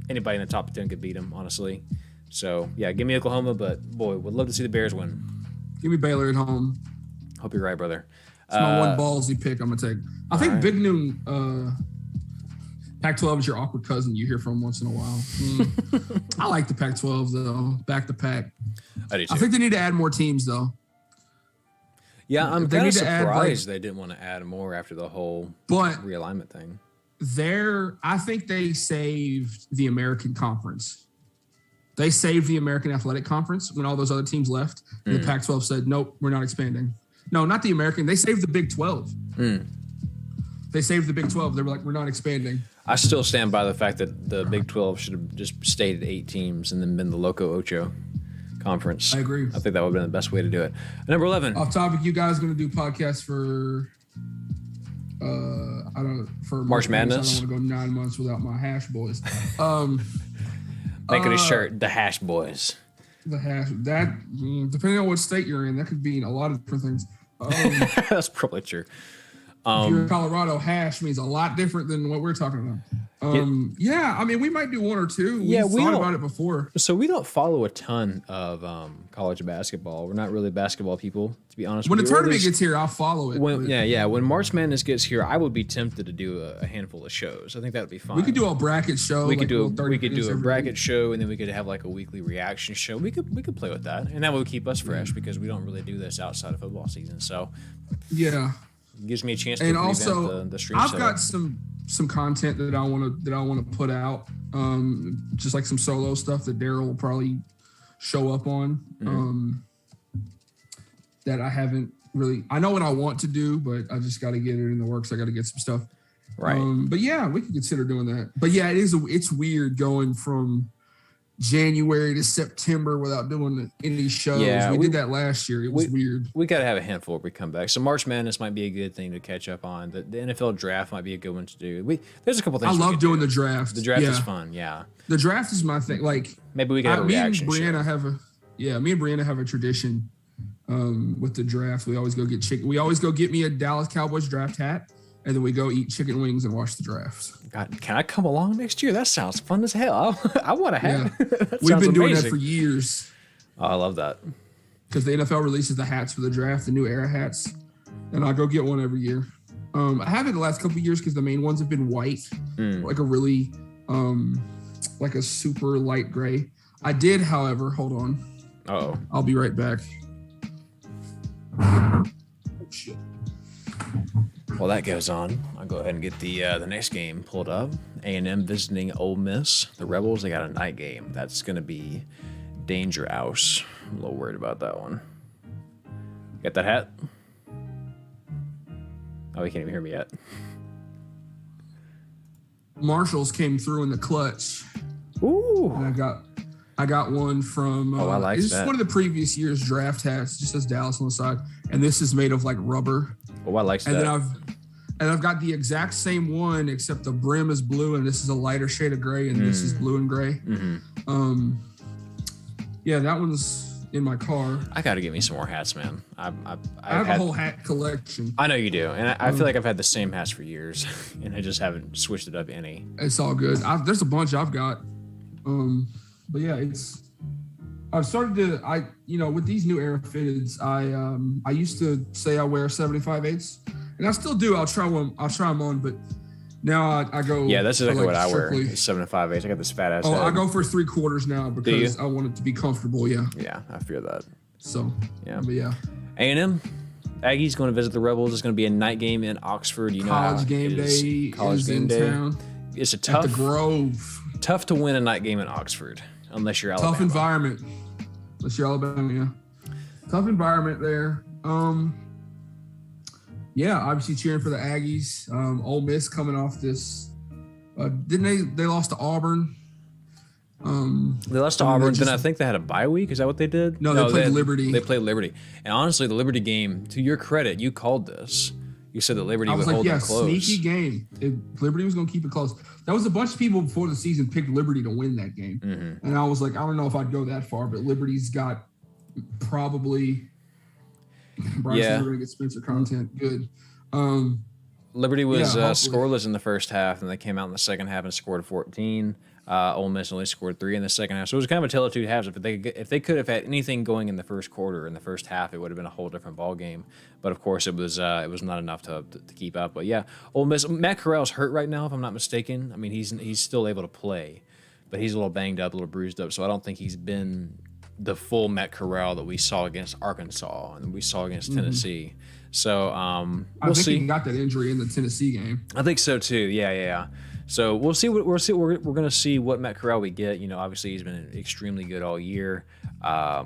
anybody in the top 10 could beat them, honestly. So, yeah, give me Oklahoma, but, boy, would love to see the Bears win. Give me Baylor at home. Hope you're right, brother. It's my one ballsy pick I'm going to take. I think Big Noon Pac-12 is your awkward cousin you hear from once in a while. I like the Pac-12, though. Back to Pac. I do, too. I think they need to add more teams, though. Yeah, I'm kind of surprised they didn't want to add more after the whole realignment thing. I think they saved the American Conference. They saved the American Athletic Conference when all those other teams left. And the Pac-12 said, nope, we're not expanding. No, not the American. They saved the Big 12. They saved the Big 12. They were like, we're not expanding. I still stand by the fact that the Big 12 should have just stayed at 8 teams and then been the Loco Ocho Conference. I agree. I think that would have been the best way to do it. Number 11. Off topic, you guys going to do podcasts for March Madness? I don't want to go 9 months without my Hash Boys. Making a shirt, the Hash Boys. The Hash. That, depending on what state you're in, that could mean a lot of different things. That's probably true. If you're in Colorado, hash means a lot different than what we're talking about. Yeah, I mean, we might do one or two. We thought about it before. So we don't follow a ton of college basketball. We're not really basketball people, to be honest. When the tournament gets here, I'll follow it. When March Madness gets here, I would be tempted to do a handful of shows. I think that would be fun. We could do a bracket show. We could do a bracket show, and then we could have like a weekly reaction show. We could play with that, and that would keep us fresh because we don't really do this outside of football season. So yeah. Gives me a chance to and also the stream. I've got some content that I want to put out, just like some solo stuff that Daryl will probably show up on. That I haven't really. I know what I want to do, but I just got to get it in the works. I got to get some stuff right. But yeah, we can consider doing that. But yeah, it's weird going from January to September without doing any shows. Yeah, we did that last year. It was weird. We got to have a handful if we come back. So March Madness might be a good thing to catch up on. The NFL draft might be a good one to do. There's a couple things. I love doing the draft. The draft is fun. Yeah. The draft is my thing. Like maybe we can have a reaction show. Me and Brianna have a tradition with the draft. We always go get chicken. We always go get me a Dallas Cowboys draft hat. And then we go eat chicken wings and watch the draft. God, can I come along next year? That sounds fun as hell. I want to have. Yeah. We've been doing that for years. Oh, I love that. Because the NFL releases the hats for the draft, the new era hats, and I go get one every year. I haven't the last couple of years because the main ones have been white, like a really, like a super light gray. I did, however, hold on. Oh, I'll be right back. Oh shit. While that goes on, I'll go ahead and get the next game pulled up. A&M visiting Ole Miss. The Rebels, they got a night game. That's going to be Danger House. I'm a little worried about that one. Got that hat? Oh, he can't even hear me yet. Marshalls came through in the clutch. Ooh. And I got one from I like this that. is one of the previous year's draft hats. It just says Dallas on the side. And this is made of like rubber. Oh, I like that. And I've got the exact same one, except the brim is blue and this is a lighter shade of gray and this is blue and gray. Yeah, that one's in my car. I got to get me some more hats, man. I have a whole hat collection. I know you do. And I feel like I've had the same hats for years and I just haven't switched it up any. It's all good. There's a bunch I've got. But yeah, I've started to, with these new era fitteds, I used to say I wear 75/8s, and I still do. I'll try them on, but now I go. Yeah, that's exactly what I wear. 7/5/8. I got this fat ass. Oh, head. I go for 3/4 now because I want it to be comfortable. Yeah. Yeah, I fear that. So yeah, but yeah. A&M, Aggies going to visit the Rebels. It's going to be a night game in Oxford. You know, College game day is in town. It's a tough. At the Grove. Tough to win a night game in Oxford, unless you're Alabama. Tough environment. Unless you're Alabama, yeah. Tough environment there. Yeah, obviously cheering for the Aggies. Ole Miss coming off this. Didn't they lost to Auburn? They lost to Auburn. Then I think they had a bye week. Is that what they did? No, they played Liberty. They played Liberty. And honestly, the Liberty game, to your credit, you called this. You said that Liberty would hold them close. Sneaky game. Liberty was going to keep it close. There was a bunch of people before the season picked Liberty to win that game. Mm-hmm. And I was like, I don't know if I'd go that far, but Liberty's got probably Bryce is going to get Spencer content. Good. Liberty was scoreless in the first half, and they came out in the second half and scored 14. Ole Miss only scored 3 in the second half, so it was kind of a tale of two halves. If they could have had anything going in the first quarter, in the first half, it would have been a whole different ball game. But of course, it was not enough to keep up. But yeah, Ole Miss. Matt Corral's hurt right now, if I'm not mistaken. I mean, he's still able to play, but he's a little banged up, a little bruised up. So I don't think he's been the full Matt Corral that we saw against Arkansas and we saw against Tennessee. So we'll see. I think he got that injury in the Tennessee game. I think so too. Yeah. So we'll see. We're going to see what Matt Corral we get. You know, obviously he's been extremely good all year, but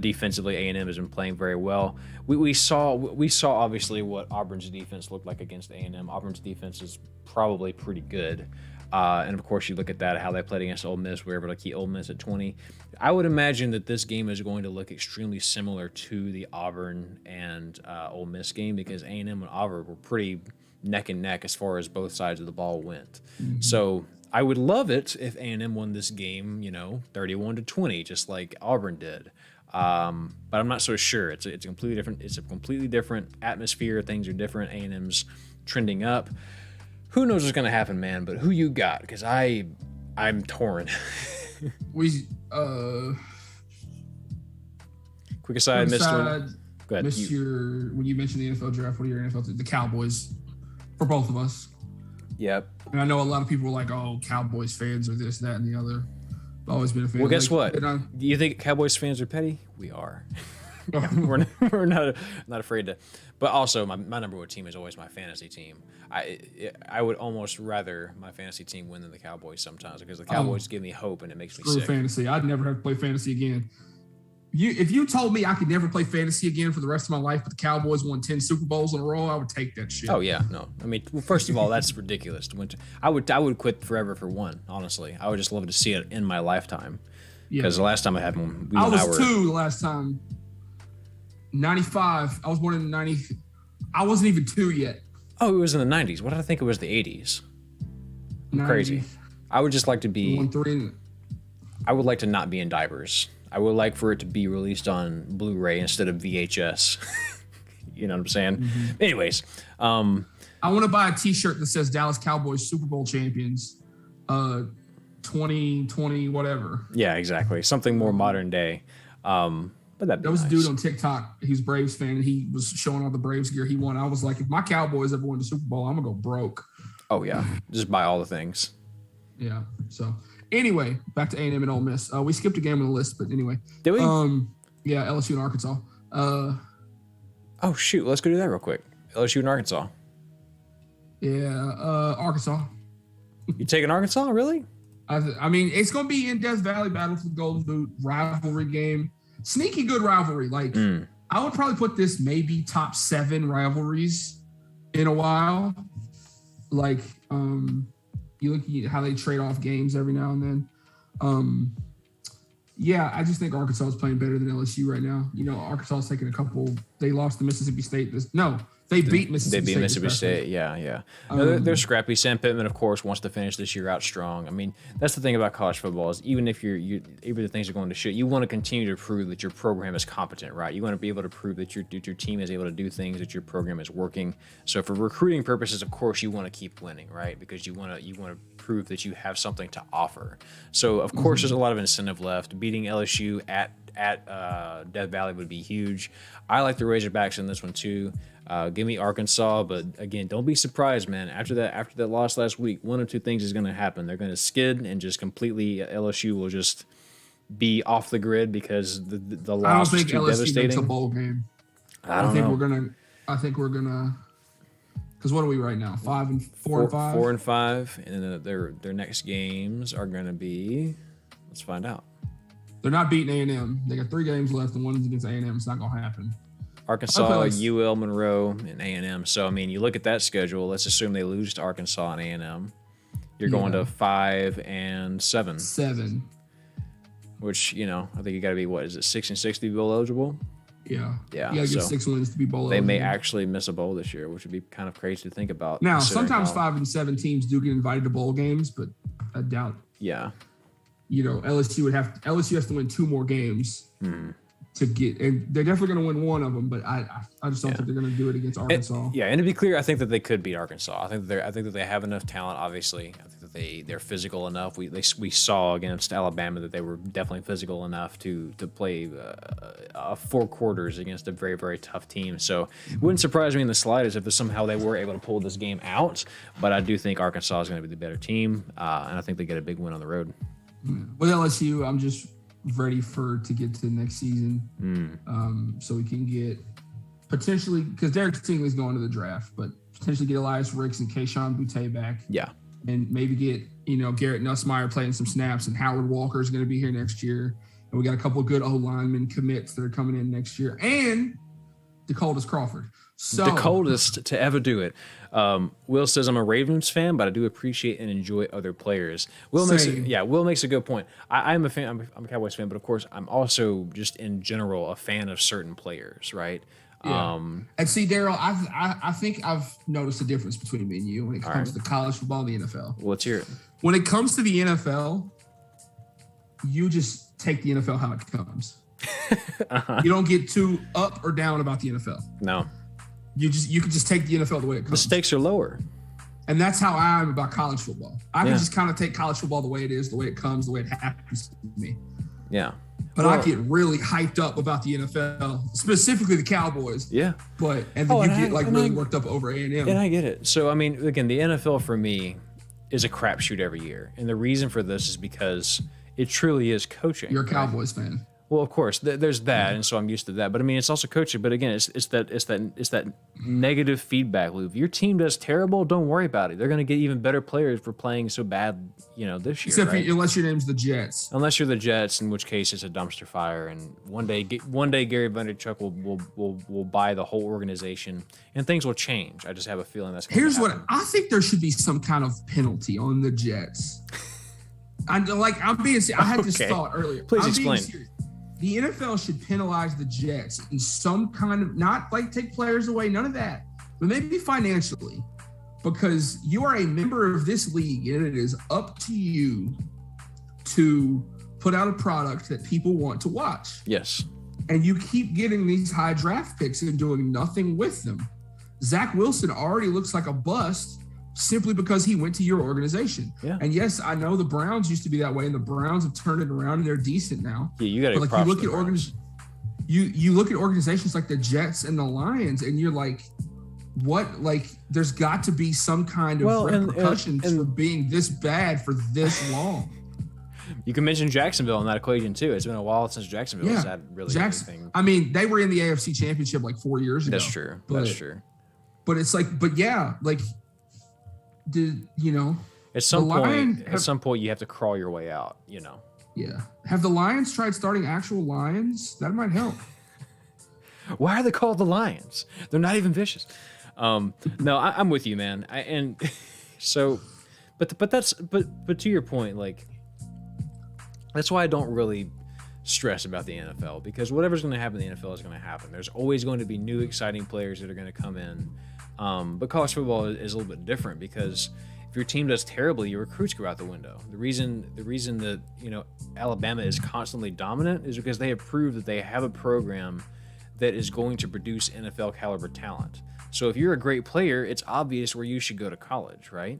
defensively A&M has been playing very well. We saw obviously what Auburn's defense looked like against A&M. Auburn's defense is probably pretty good, and of course you look at that how they played against Ole Miss. We were able to keep Ole Miss at 20. I would imagine that this game is going to look extremely similar to the Auburn and Ole Miss game because A&M and Auburn were pretty neck and neck as far as both sides of the ball went. Mm-hmm. So I would love it if A&M won this game, 31-20, just like Auburn did. But I'm not so sure. It's a completely different. It's a completely different atmosphere. Things are different. A&M's trending up. Who knows what's going to happen, man? But who you got? Because I'm torn. Quick aside, Mr. Go ahead. When you mentioned the NFL draft, what are your NFL? The Cowboys. For both of us. Yep. And I know a lot of people are like, oh, Cowboys fans are this, that, and the other. I've always been a fan. Well, guess what? Do you think Cowboys fans are petty? We are. we're not afraid to. But also, my number one team is always my fantasy team. I would almost rather my fantasy team win than the Cowboys sometimes because the Cowboys give me hope and it makes me sick. Fantasy. I'd never have to play fantasy again. If you told me I could never play fantasy again for the rest of my life, but the Cowboys won 10 Super Bowls in a row, I would take that shit. Oh yeah, no. I mean, well, first of all, that's ridiculous. I would quit forever for one. Honestly, I would just love to see it in my lifetime. Because the last time I had one, I was 2 the last time. 95. I was born in 90. I wasn't even 2 yet. Oh, it was in the 90s. What did I think it was the 80s? Crazy. I would just like to be. I would like to not be in diapers. I would like for it to be released on Blu-ray instead of VHS. You know what I'm saying? Mm-hmm. Anyways. I want to buy a t-shirt that says Dallas Cowboys Super Bowl champions 2020 whatever. Yeah, exactly. Something more modern day. But there was a dude on TikTok. He's a Braves fan. And he was showing all the Braves gear he won. I was like, if my Cowboys ever win the Super Bowl, I'm going to go broke. Oh, yeah. Just buy all the things. Yeah. So... Anyway, back to A&M and Ole Miss. We skipped a game on the list, but anyway. Did we? Yeah, LSU and Arkansas. Oh, shoot. Let's go do that real quick. LSU and Arkansas. Yeah, Arkansas. You taking Arkansas, really? I mean, it's going to be in Death Valley battle for the Golden Boot rivalry game. Sneaky good rivalry. Like, I would probably put this maybe top 7 rivalries in a while. Like, you look at how they trade off games every now and then. Yeah, I just think Arkansas is playing better than LSU right now. Arkansas is taking a couple. They lost to Mississippi State. They beat Mississippi State. They beat Mississippi State, yeah. No, they're scrappy. Sam Pittman, of course, wants to finish this year out strong. I mean, that's the thing about college football is even if even the things are going to shit, you want to continue to prove that your program is competent, right? You want to be able to prove that your team is able to do things, that your program is working. So for recruiting purposes, of course, you want to keep winning, right? Because you want to prove that you have something to offer. So of course, there's a lot of incentive left. Beating LSU at Death Valley would be huge. I like the Razorbacks in this one too. Give me Arkansas, but again, don't be surprised, man. After that loss last week, one or two things is going to happen. They're going to skid and just completely LSU will just be off the grid because the loss was too devastating. I don't think LSU makes a bowl game. I think we're gonna Because what are we right now? 4 and 5. 4-5, and then their next games are going to be. Let's find out. They're not beating A&M. They got 3 games left, and one's against A&M. It's not gonna happen. Arkansas, UL, Monroe, and A&M. So I mean, you look at that schedule. Let's assume they lose to Arkansas and A&M. You're going to 5 and 7. 7. Which I think you got to be 6 and 6 to be bowl eligible. Yeah. Yeah. You got to get 6 wins to be bowl eligible. They may actually miss a bowl this year, which would be kind of crazy to think about. Now, sometimes 5 and 7 teams do get invited to bowl games, but I doubt. Yeah. LSU has to win 2 more games to get, and they're definitely going to win one of them. But I just don't think they're going to do it against Arkansas. And to be clear, I think that they could beat Arkansas. I think that they have enough talent. Obviously, I think that they're physical enough. We saw against Alabama that they were definitely physical enough to play 4 quarters against a very, very tough team. So it wouldn't surprise me in the slightest if somehow they were able to pull this game out. But I do think Arkansas is going to be the better team, and I think they get a big win on the road. With LSU, I'm just ready to get to the next season, so we can get potentially, because Derek Stingley's going to the draft, but potentially get Elias Ricks and Kayshon Boutte back. Yeah, and maybe get Garrett Nussmeier playing some snaps, and Howard Walker is going to be here next year, and we got a couple of good O lineman commits that are coming in next year, and DeColdest Crawford. So the coldest to ever do it. Will says I'm a Ravens fan, but I do appreciate and enjoy other players. Will makes a good point. I'm a fan. I'm a Cowboys fan, but of course I'm also just in general a fan of certain players, right? Yeah. And see, Daryl, I think I've noticed a difference between me and you when it comes to college football and the NFL. Well, let's hear it. When it comes to the NFL, you just take the NFL how it comes. You don't get too up or down about the NFL. No. You can just take the NFL the way it comes. The stakes are lower. And that's how I am about college football. I can just kind of take college football the way it is, the way it comes, the way it happens to me. Yeah. But I get really hyped up about the NFL, specifically the Cowboys. Yeah. And then you get really worked up over A&M. And I get it. So, I mean, again, the NFL for me is a crapshoot every year. And the reason for this is because it truly is coaching. You're a Cowboys fan. Well, of course, there's that, and so I'm used to that. But I mean, it's also coaching. But again, it's that negative feedback loop. Your team does terrible, don't worry about it. They're going to get even better players for playing so bad, this year. Except unless your name's the Jets. Unless you're the Jets, in which case it's a dumpster fire. And one day Gary Vaynerchuk will buy the whole organization, and things will change. I just have a feeling that's going to happen. Here's what I think: there should be some kind of penalty on the Jets. I had this thought earlier. Please explain. The NFL should penalize the Jets in some kind of, not like take players away, none of that, but maybe financially, because you are a member of this league and it is up to you to put out a product that people want to watch. Yes. And you keep getting these high draft picks and doing nothing with them. Zach Wilson already looks like a bust simply because he went to your organization. Yeah. And yes, I know the Browns used to be that way, and the Browns have turned it around, and they're decent now. Yeah, you got to look at you look at organizations like the Jets and the Lions, and you're like, what? Like, there's got to be some kind of repercussions for being this bad for this long. You can mention Jacksonville in that equation too. It's been a while since Jacksonville has had really anything. I mean, they were in the AFC Championship like 4 years ago. That's true. That's true. But it's like, at some point you have to crawl your way out, Yeah. Have the Lions tried starting actual lions? That might help. Why are they called the Lions? They're not even vicious. No, I'm with you, man. But to your point, like, that's why I don't really stress about the NFL, because whatever's going to happen in the NFL is going to happen. There's always going to be new exciting players that are going to come in. But college football is a little bit different, because if your team does terribly, your recruits go out the window. The reason that Alabama is constantly dominant is because they have proved that they have a program that is going to produce NFL caliber talent. So if you're a great player, it's obvious where you should go to college, right?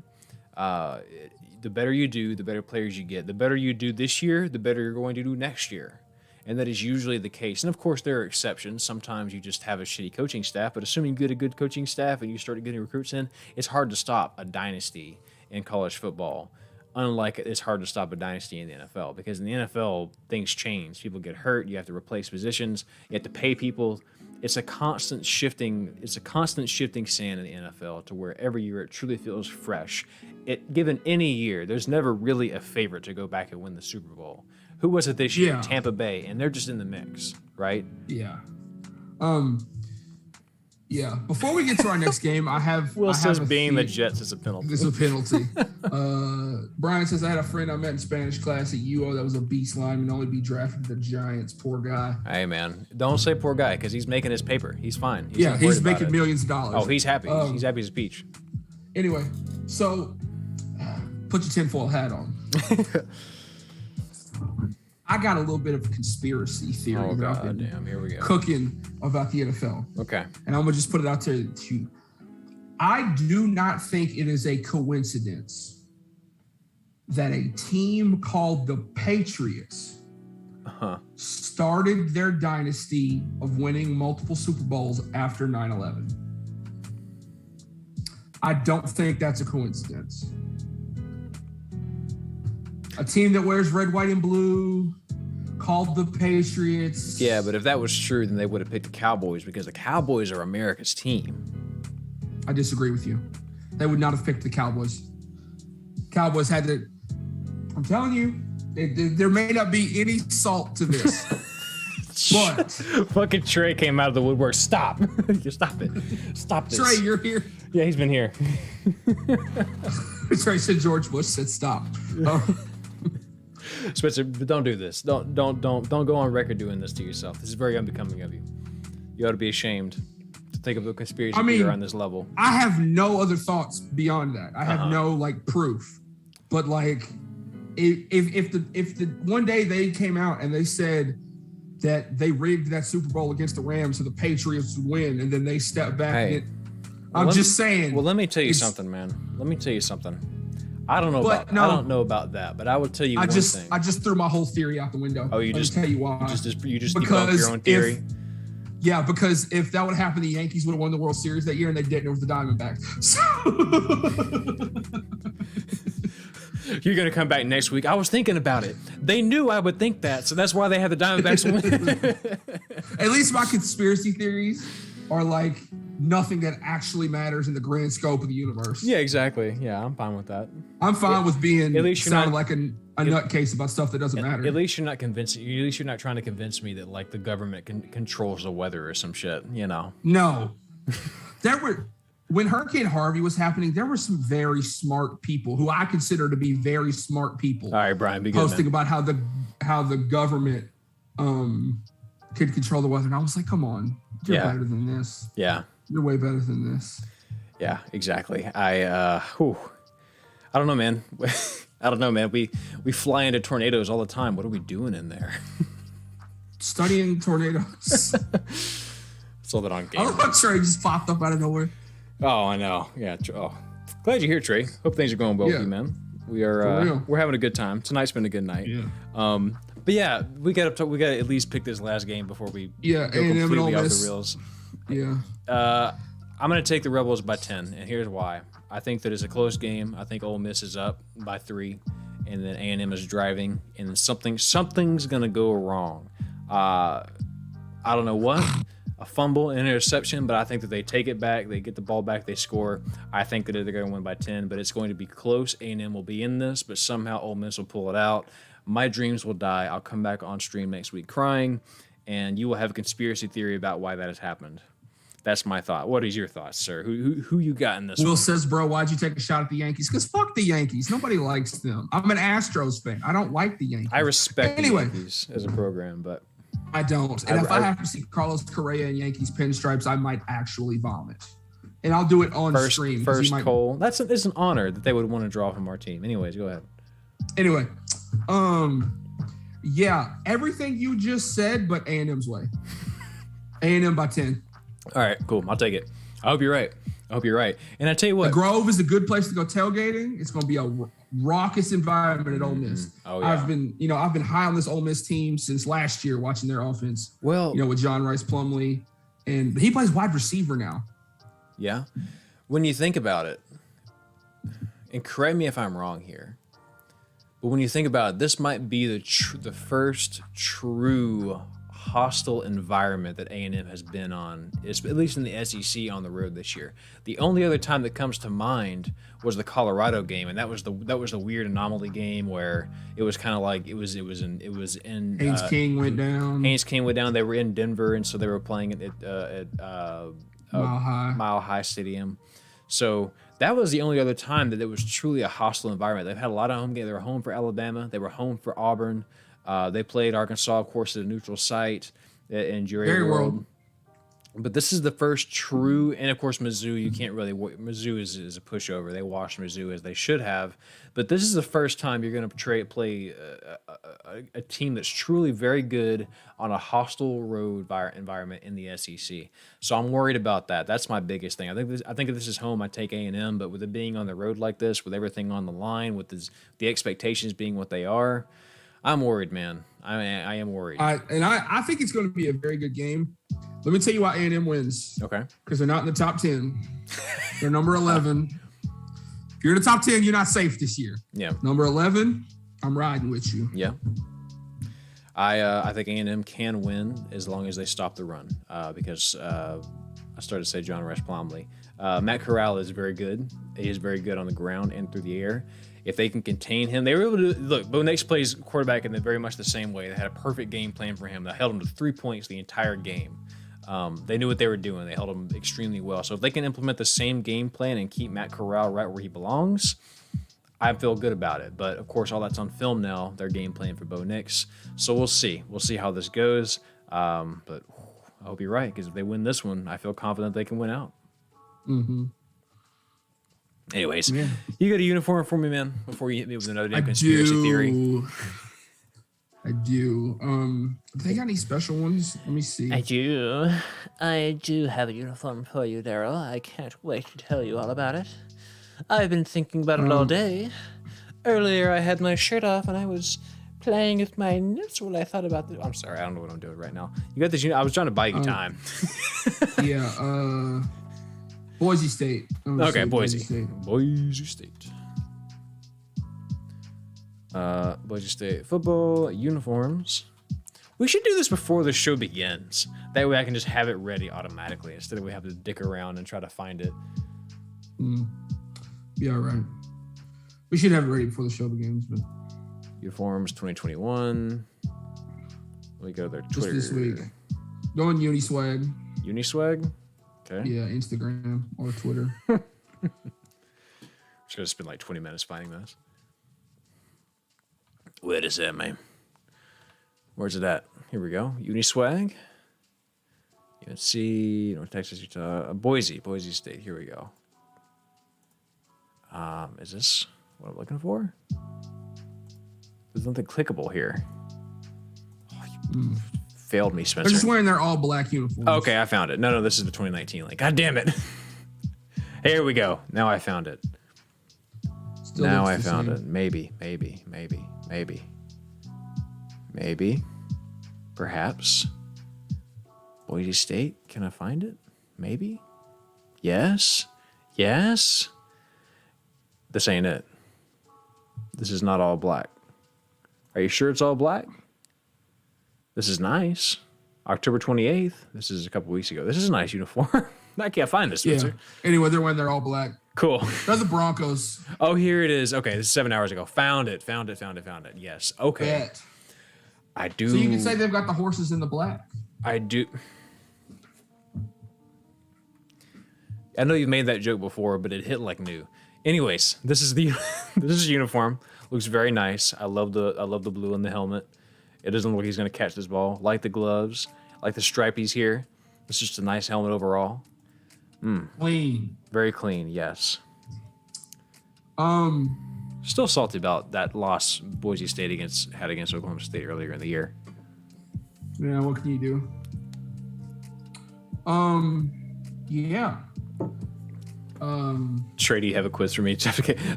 The better you do, the better players you get. The better you do this year, the better you're going to do next year. And that is usually the case. And of course, there are exceptions. Sometimes you just have a shitty coaching staff, but assuming you get a good coaching staff and you start getting recruits in, it's hard to stop a dynasty in college football. Unlike it's hard to stop a dynasty in the NFL, because in the NFL, things change. People get hurt. You have to replace positions. You have to pay people. it's a constant shifting sand in the NFL to where every year it truly feels fresh. Given any year, there's never really a favorite to go back and win the Super Bowl. Who was it this year? Yeah. Tampa Bay, and they're just in the mix, right? Yeah. Yeah. Before we get to our next game, Will says being the Jets is a penalty. It's a penalty. Brian says, I had a friend I met in Spanish class at UO that was a beast lineman, only be drafted to the Giants. Poor guy. Hey, man. Don't say poor guy, because he's making his paper. He's fine. He's making millions of dollars. Oh, he's happy. He's happy as a peach. Anyway, so put your tinfoil hat on. I got a little bit of a conspiracy theory. Oh, God damn. Here we go. Cooking about the NFL. Okay. And I'm going to just put it out there to you. I do not think it is a coincidence that a team called the Patriots started their dynasty of winning multiple Super Bowls after 9/11. I don't think that's a coincidence. A team that wears red, white, and blue, called the Patriots. Yeah, but if that was true, then they would have picked the Cowboys because the Cowboys are America's team. I disagree with you. They would not have picked the Cowboys. Cowboys had to. I'm telling you, there may not be any salt to this. But fucking Trey came out of the woodwork. Stop. Stop it. Stop this. Trey, you're here. Yeah, he's been here. Trey said George Bush said stop. Spencer, don't do this. Don't go on record doing this to yourself. This is very unbecoming of you. You ought to be ashamed to think of a conspiracy theory on this level. I have no other thoughts beyond that. I have no proof. But if the one day they came out and they said that they rigged that Super Bowl against the Rams so the Patriots would win, and then they stepped back. Hey, I'm just saying. Well, let me tell you something, man. Let me tell you something. I don't know about that, but I will tell you one thing. I just threw my whole theory out the window. Oh, you just tell you why? You just developed your own theory. Because if that would have happened, the Yankees would have won the World Series that year, and they didn't. It was the Diamondbacks. So you're gonna come back next week. I was thinking about it. They knew I would think that, so that's why they had the Diamondbacks win. At least my conspiracy theories are nothing that actually matters in the grand scope of the universe. Yeah, exactly. Yeah, I'm fine with that. I'm fine with being at least sounding like a nutcase about stuff that doesn't matter. At least you're not convincing. At least you're not trying to convince me that the government controls the weather or some shit. You know? No. When Hurricane Harvey was happening, there were some very smart people who I consider to be very smart people. All right, Brian, be good, posting about how the government could control the weather, and I was like, come on, you're better than this. Yeah. You're way better than this. Yeah, exactly. I don't know, man. I don't know, man. We fly into tornadoes all the time. What are we doing in there? Studying tornadoes. Saw that on Gameday. I don't know how Trey just popped up out of nowhere. Oh, I know. Yeah. Oh, glad you're here, Trey. Hope things are going well with you, man. We are. We're having a good time. Tonight's been a good night. Yeah. But yeah, we got to at least pick this last game before we go completely off the rails. Yeah. I'm going to take the Rebels by 10, and here's why. I think that it's a close game. I think Ole Miss is up by 3, and then A&M is driving, and something's going to go wrong. I don't know what. A fumble, an interception, but I think that they take it back. They get the ball back. They score. I think that they're going to win by 10, but it's going to be close. A&M will be in this, but somehow Ole Miss will pull it out. My dreams will die. I'll come back on stream next week crying, and you will have a conspiracy theory about why that has happened. That's my thought. What is your thoughts, sir? Who you got in this Will one? says, bro, why'd you take a shot at the Yankees? Because fuck the Yankees. Nobody likes them. I'm an Astros fan. I don't like the Yankees. I respect the Yankees as a program, but I don't. And if I have to see Carlos Correa and Yankees pinstripes, I might actually vomit. And I'll do it on stream. Cole. It's an honor that they would want to draw from our team. Anyways, go ahead. Anyway, yeah, everything you just said, but A&M's way. A&M by 10. All right, cool. I'll take it. I hope you're right. And I tell you what, the Grove is a good place to go tailgating. It's going to be a raucous environment at Ole Miss. Oh, yeah. I've been high on this Ole Miss team since last year, watching their offense. Well, with John Rice Plumlee, and he plays wide receiver now. Yeah, when you think about it, and correct me if I'm wrong here, but when you think about it, this might be the first true hostile environment that A&M has been on, at least in the SEC on the road this year. The only other time that comes to mind was the Colorado game, and that was the weird anomaly game where it was kind of like it was in Haynes King went down. Haynes King went down. They were in Denver, and so they were playing at Mile High Stadium. So that was the only other time that it was truly a hostile environment. They've had a lot of home games. They were home for Alabama. They were home for Auburn. They played Arkansas, of course, at a neutral site in Jerry World. But this is the first true, and of course Mizzou. You can't really. Mizzou is a pushover. They washed Mizzou as they should have. But this is the first time you're going to play a team that's truly very good on a hostile road environment in the SEC. So I'm worried about that. That's my biggest thing. I think if this is home, I take A&M. But with it being on the road like this, with everything on the line, with the expectations being what they are, I'm worried, man. I am worried. I think it's going to be a very good game. Let me tell you why A&M wins. Okay. Because they're not in the top 10. They're number 11. If you're in the top 10, you're not safe this year. Yeah. Number 11, I'm riding with you. Yeah. I think A&M can win as long as they stop the run. Because I started to say John Resch Plumlee. Matt Corral is very good. He is very good on the ground and through the air. If they can contain him, they were able to look. Bo Nix plays quarterback in very much the same way. They had a perfect game plan for him. They held him to 3 points the entire game. They knew what they were doing. They held him extremely well. So if they can implement the same game plan and keep Matt Corral right where he belongs, I feel good about it. But of course, all that's on film now. Their game plan for Bo Nix. So we'll see. We'll see how this goes. But I hope you're right, because if they win this one, I feel confident they can win out. Mm-hmm. Anyways, You got a uniform for me, man, before you hit me with another damn conspiracy theory? I do. Have they got any special ones? Let me see. I do. I do have a uniform for you, Daryl. I can't wait to tell you all about it. I've been thinking about it all day. Earlier, I had my shirt off and I was playing with my nips while I thought about this. I'm sorry, I don't know what I'm doing right now. You got this. I was trying to buy you time. Yeah. Boise State. Okay, Boise State. Boise State football uniforms. We should do this before the show begins. That way I can just have it ready automatically instead of we have to dick around and try to find it. Yeah, right. We should have it ready before the show begins. But uniforms 2021. Let me go to their Twitter. Just this week. Go on Uniswag. Uniswag? Okay. Yeah, Instagram or Twitter. I'm just going to spend like 20 minutes finding this. Where is that, man? Where's it at? Here we go. Uniswag. UNC, Texas, Utah. Boise State. Here we go. Is this what I'm looking for? There's nothing clickable here. Failed me, Spencer. They're just wearing their all black uniforms. Okay, I found it. No, this is the 2019 link. God damn it. Here we go. Now I found it. Now I found it. Maybe. Perhaps. Boise State. Can I find it? Maybe. Yes. This ain't it. This is not all black. Are you sure it's all black? This is nice. October 28th. This is a couple weeks ago. This is a nice uniform. I can't find this, Spencer. Yeah. Anyway, they're wearing their all black. Cool. They're the Broncos. Oh, here it is. Okay, this is 7 hours ago. Found it. Yes. Okay. Bet. I do. So you can say they've got the horses in the black. I do. I know you've made that joke before, but it hit like new. Anyways, this is the uniform. Looks very nice. I love the blue in the helmet. It doesn't look like he's going to catch this ball. Like the gloves, like the stripies here. It's just a nice helmet overall. Clean. Very clean, yes. Still salty about that loss Boise State had against Oklahoma State earlier in the year. Yeah, what can you do? Yeah. Trey, do you have a quiz for me?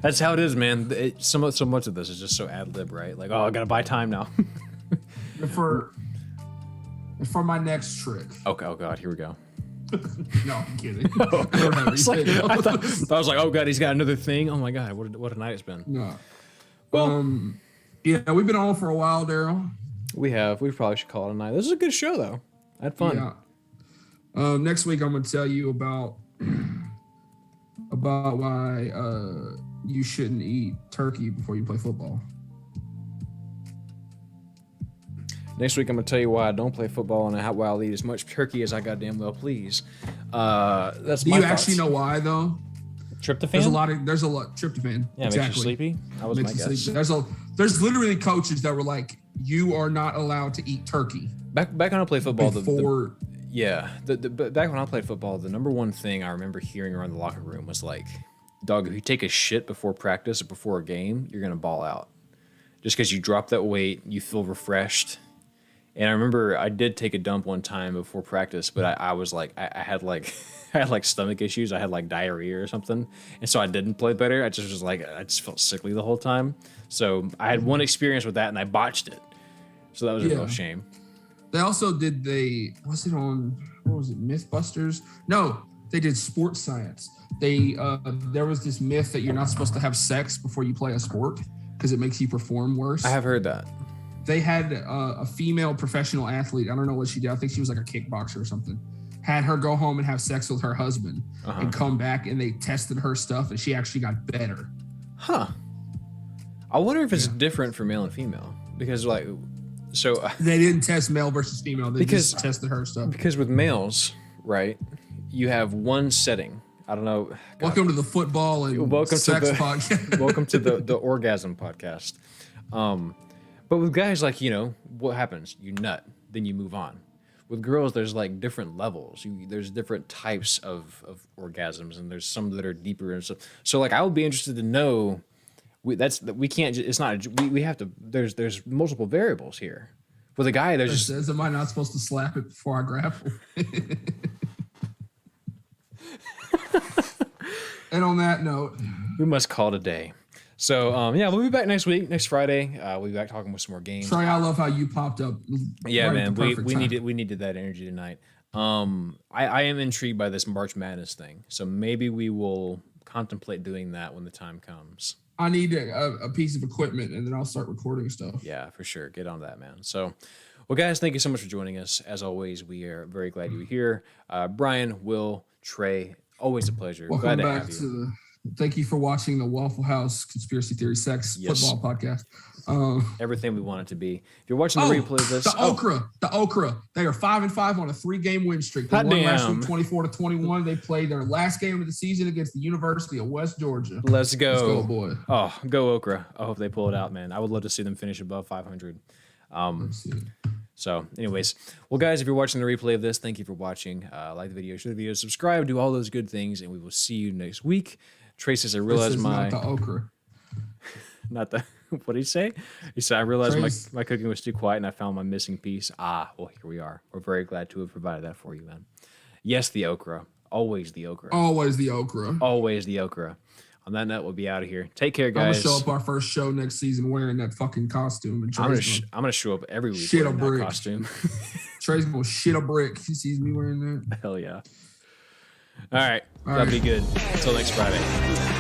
That's how it is, man. So much of this is just so ad lib, right? Like, oh, I gotta buy time now. for my next trick. Okay. Oh God, here we go. No, I'm kidding. I was like, oh God, he's got another thing. Oh my God, what a night it's been. No. Well, yeah, we've been on for a while, Daryl. We probably should call it a night. This is a good show, though. I had fun. Yeah. Next week, I'm going to tell you about why you shouldn't eat turkey before you play football. Next week, I'm going to tell you why I don't play football and why I'll eat as much turkey as I goddamn well please. That's Do my you thoughts. actually know why, though? Tryptophan? There's a lot tryptophan. Yeah, exactly. makes you sleepy. That was my guess. There's literally coaches that were like, you are not allowed to eat turkey. Back when I played football, before. Back when I played football, the number one thing I remember hearing around the locker room was like, dog, if you take a shit before practice or before a game, you're going to ball out. Just because you drop that weight, you feel refreshed. And I remember I did take a dump one time before practice, but I was like, I had like stomach issues. I had like diarrhea or something. And so I didn't play better. I just felt sickly the whole time. So I had one experience with that and I botched it. So that was a real shame. They also did what was it, Mythbusters? No, they did sports science. There was this myth that you're not supposed to have sex before you play a sport because it makes you perform worse. I have heard that. They had a female professional athlete. I don't know what she did. I think she was like a kickboxer or something. Had her go home and have sex with her husband and come back, and they tested her stuff, and she actually got better. Huh. I wonder if it's different for male and female because they didn't test male versus female. They just tested her stuff. Because with males, right, you have one setting. I don't know. God. Welcome to the football and sex podcast. Welcome to the orgasm podcast. But with guys, like, what happens? You nut, then you move on. With girls, there's like different levels. There's different types of orgasms, and there's some that are deeper and stuff. So like, I would be interested to know. We have to. There's multiple variables here. With a guy, there's says, am I not supposed to slap it before I grapple? And on that note, we must call it a day. So, we'll be back next week, next Friday. We'll be back talking with some more games. Sorry, I love how you popped up. Yeah, man, we needed that energy tonight. I am intrigued by this March Madness thing, so maybe we will contemplate doing that when the time comes. I need a piece of equipment, and then I'll start recording stuff. Yeah, for sure. Get on that, man. So, well, guys, thank you so much for joining us. As always, we are very glad you were here. Brian, Will, Trey, always a pleasure. Welcome glad to back have you. to the. Thank you for watching the Waffle House Conspiracy Theory Sex Football Podcast. Everything we want it to be. If you're watching the replay of this, the Okra, they are 5-5 on a 3-game win streak. They won last week 24-21. They played their last game of the season against the University of West Georgia. Let's go. Let's go, boy. Oh, go Okra. I hope they pull it out, man. I would love to see them finish above 500. So, anyways, well, guys, if you're watching the replay of this, thank you for watching. Like the video, share the video, subscribe, do all those good things, and we will see you next week. Trace says, I realized not the okra. Not the, what did he say? He said, I realized my cooking was too quiet and I found my missing piece. Well, here we are. We're very glad to have provided that for you, man. Yes, the okra. Always the okra. Always the okra. Always the okra. On that note, we'll be out of here. Take care, guys. I'm going to show up our first show next season wearing that fucking costume. And I'm gonna show up every week wearing that costume. Trey's going to shit a brick. He sees me wearing that. Hell yeah. All right. That'll be good. Until next Friday.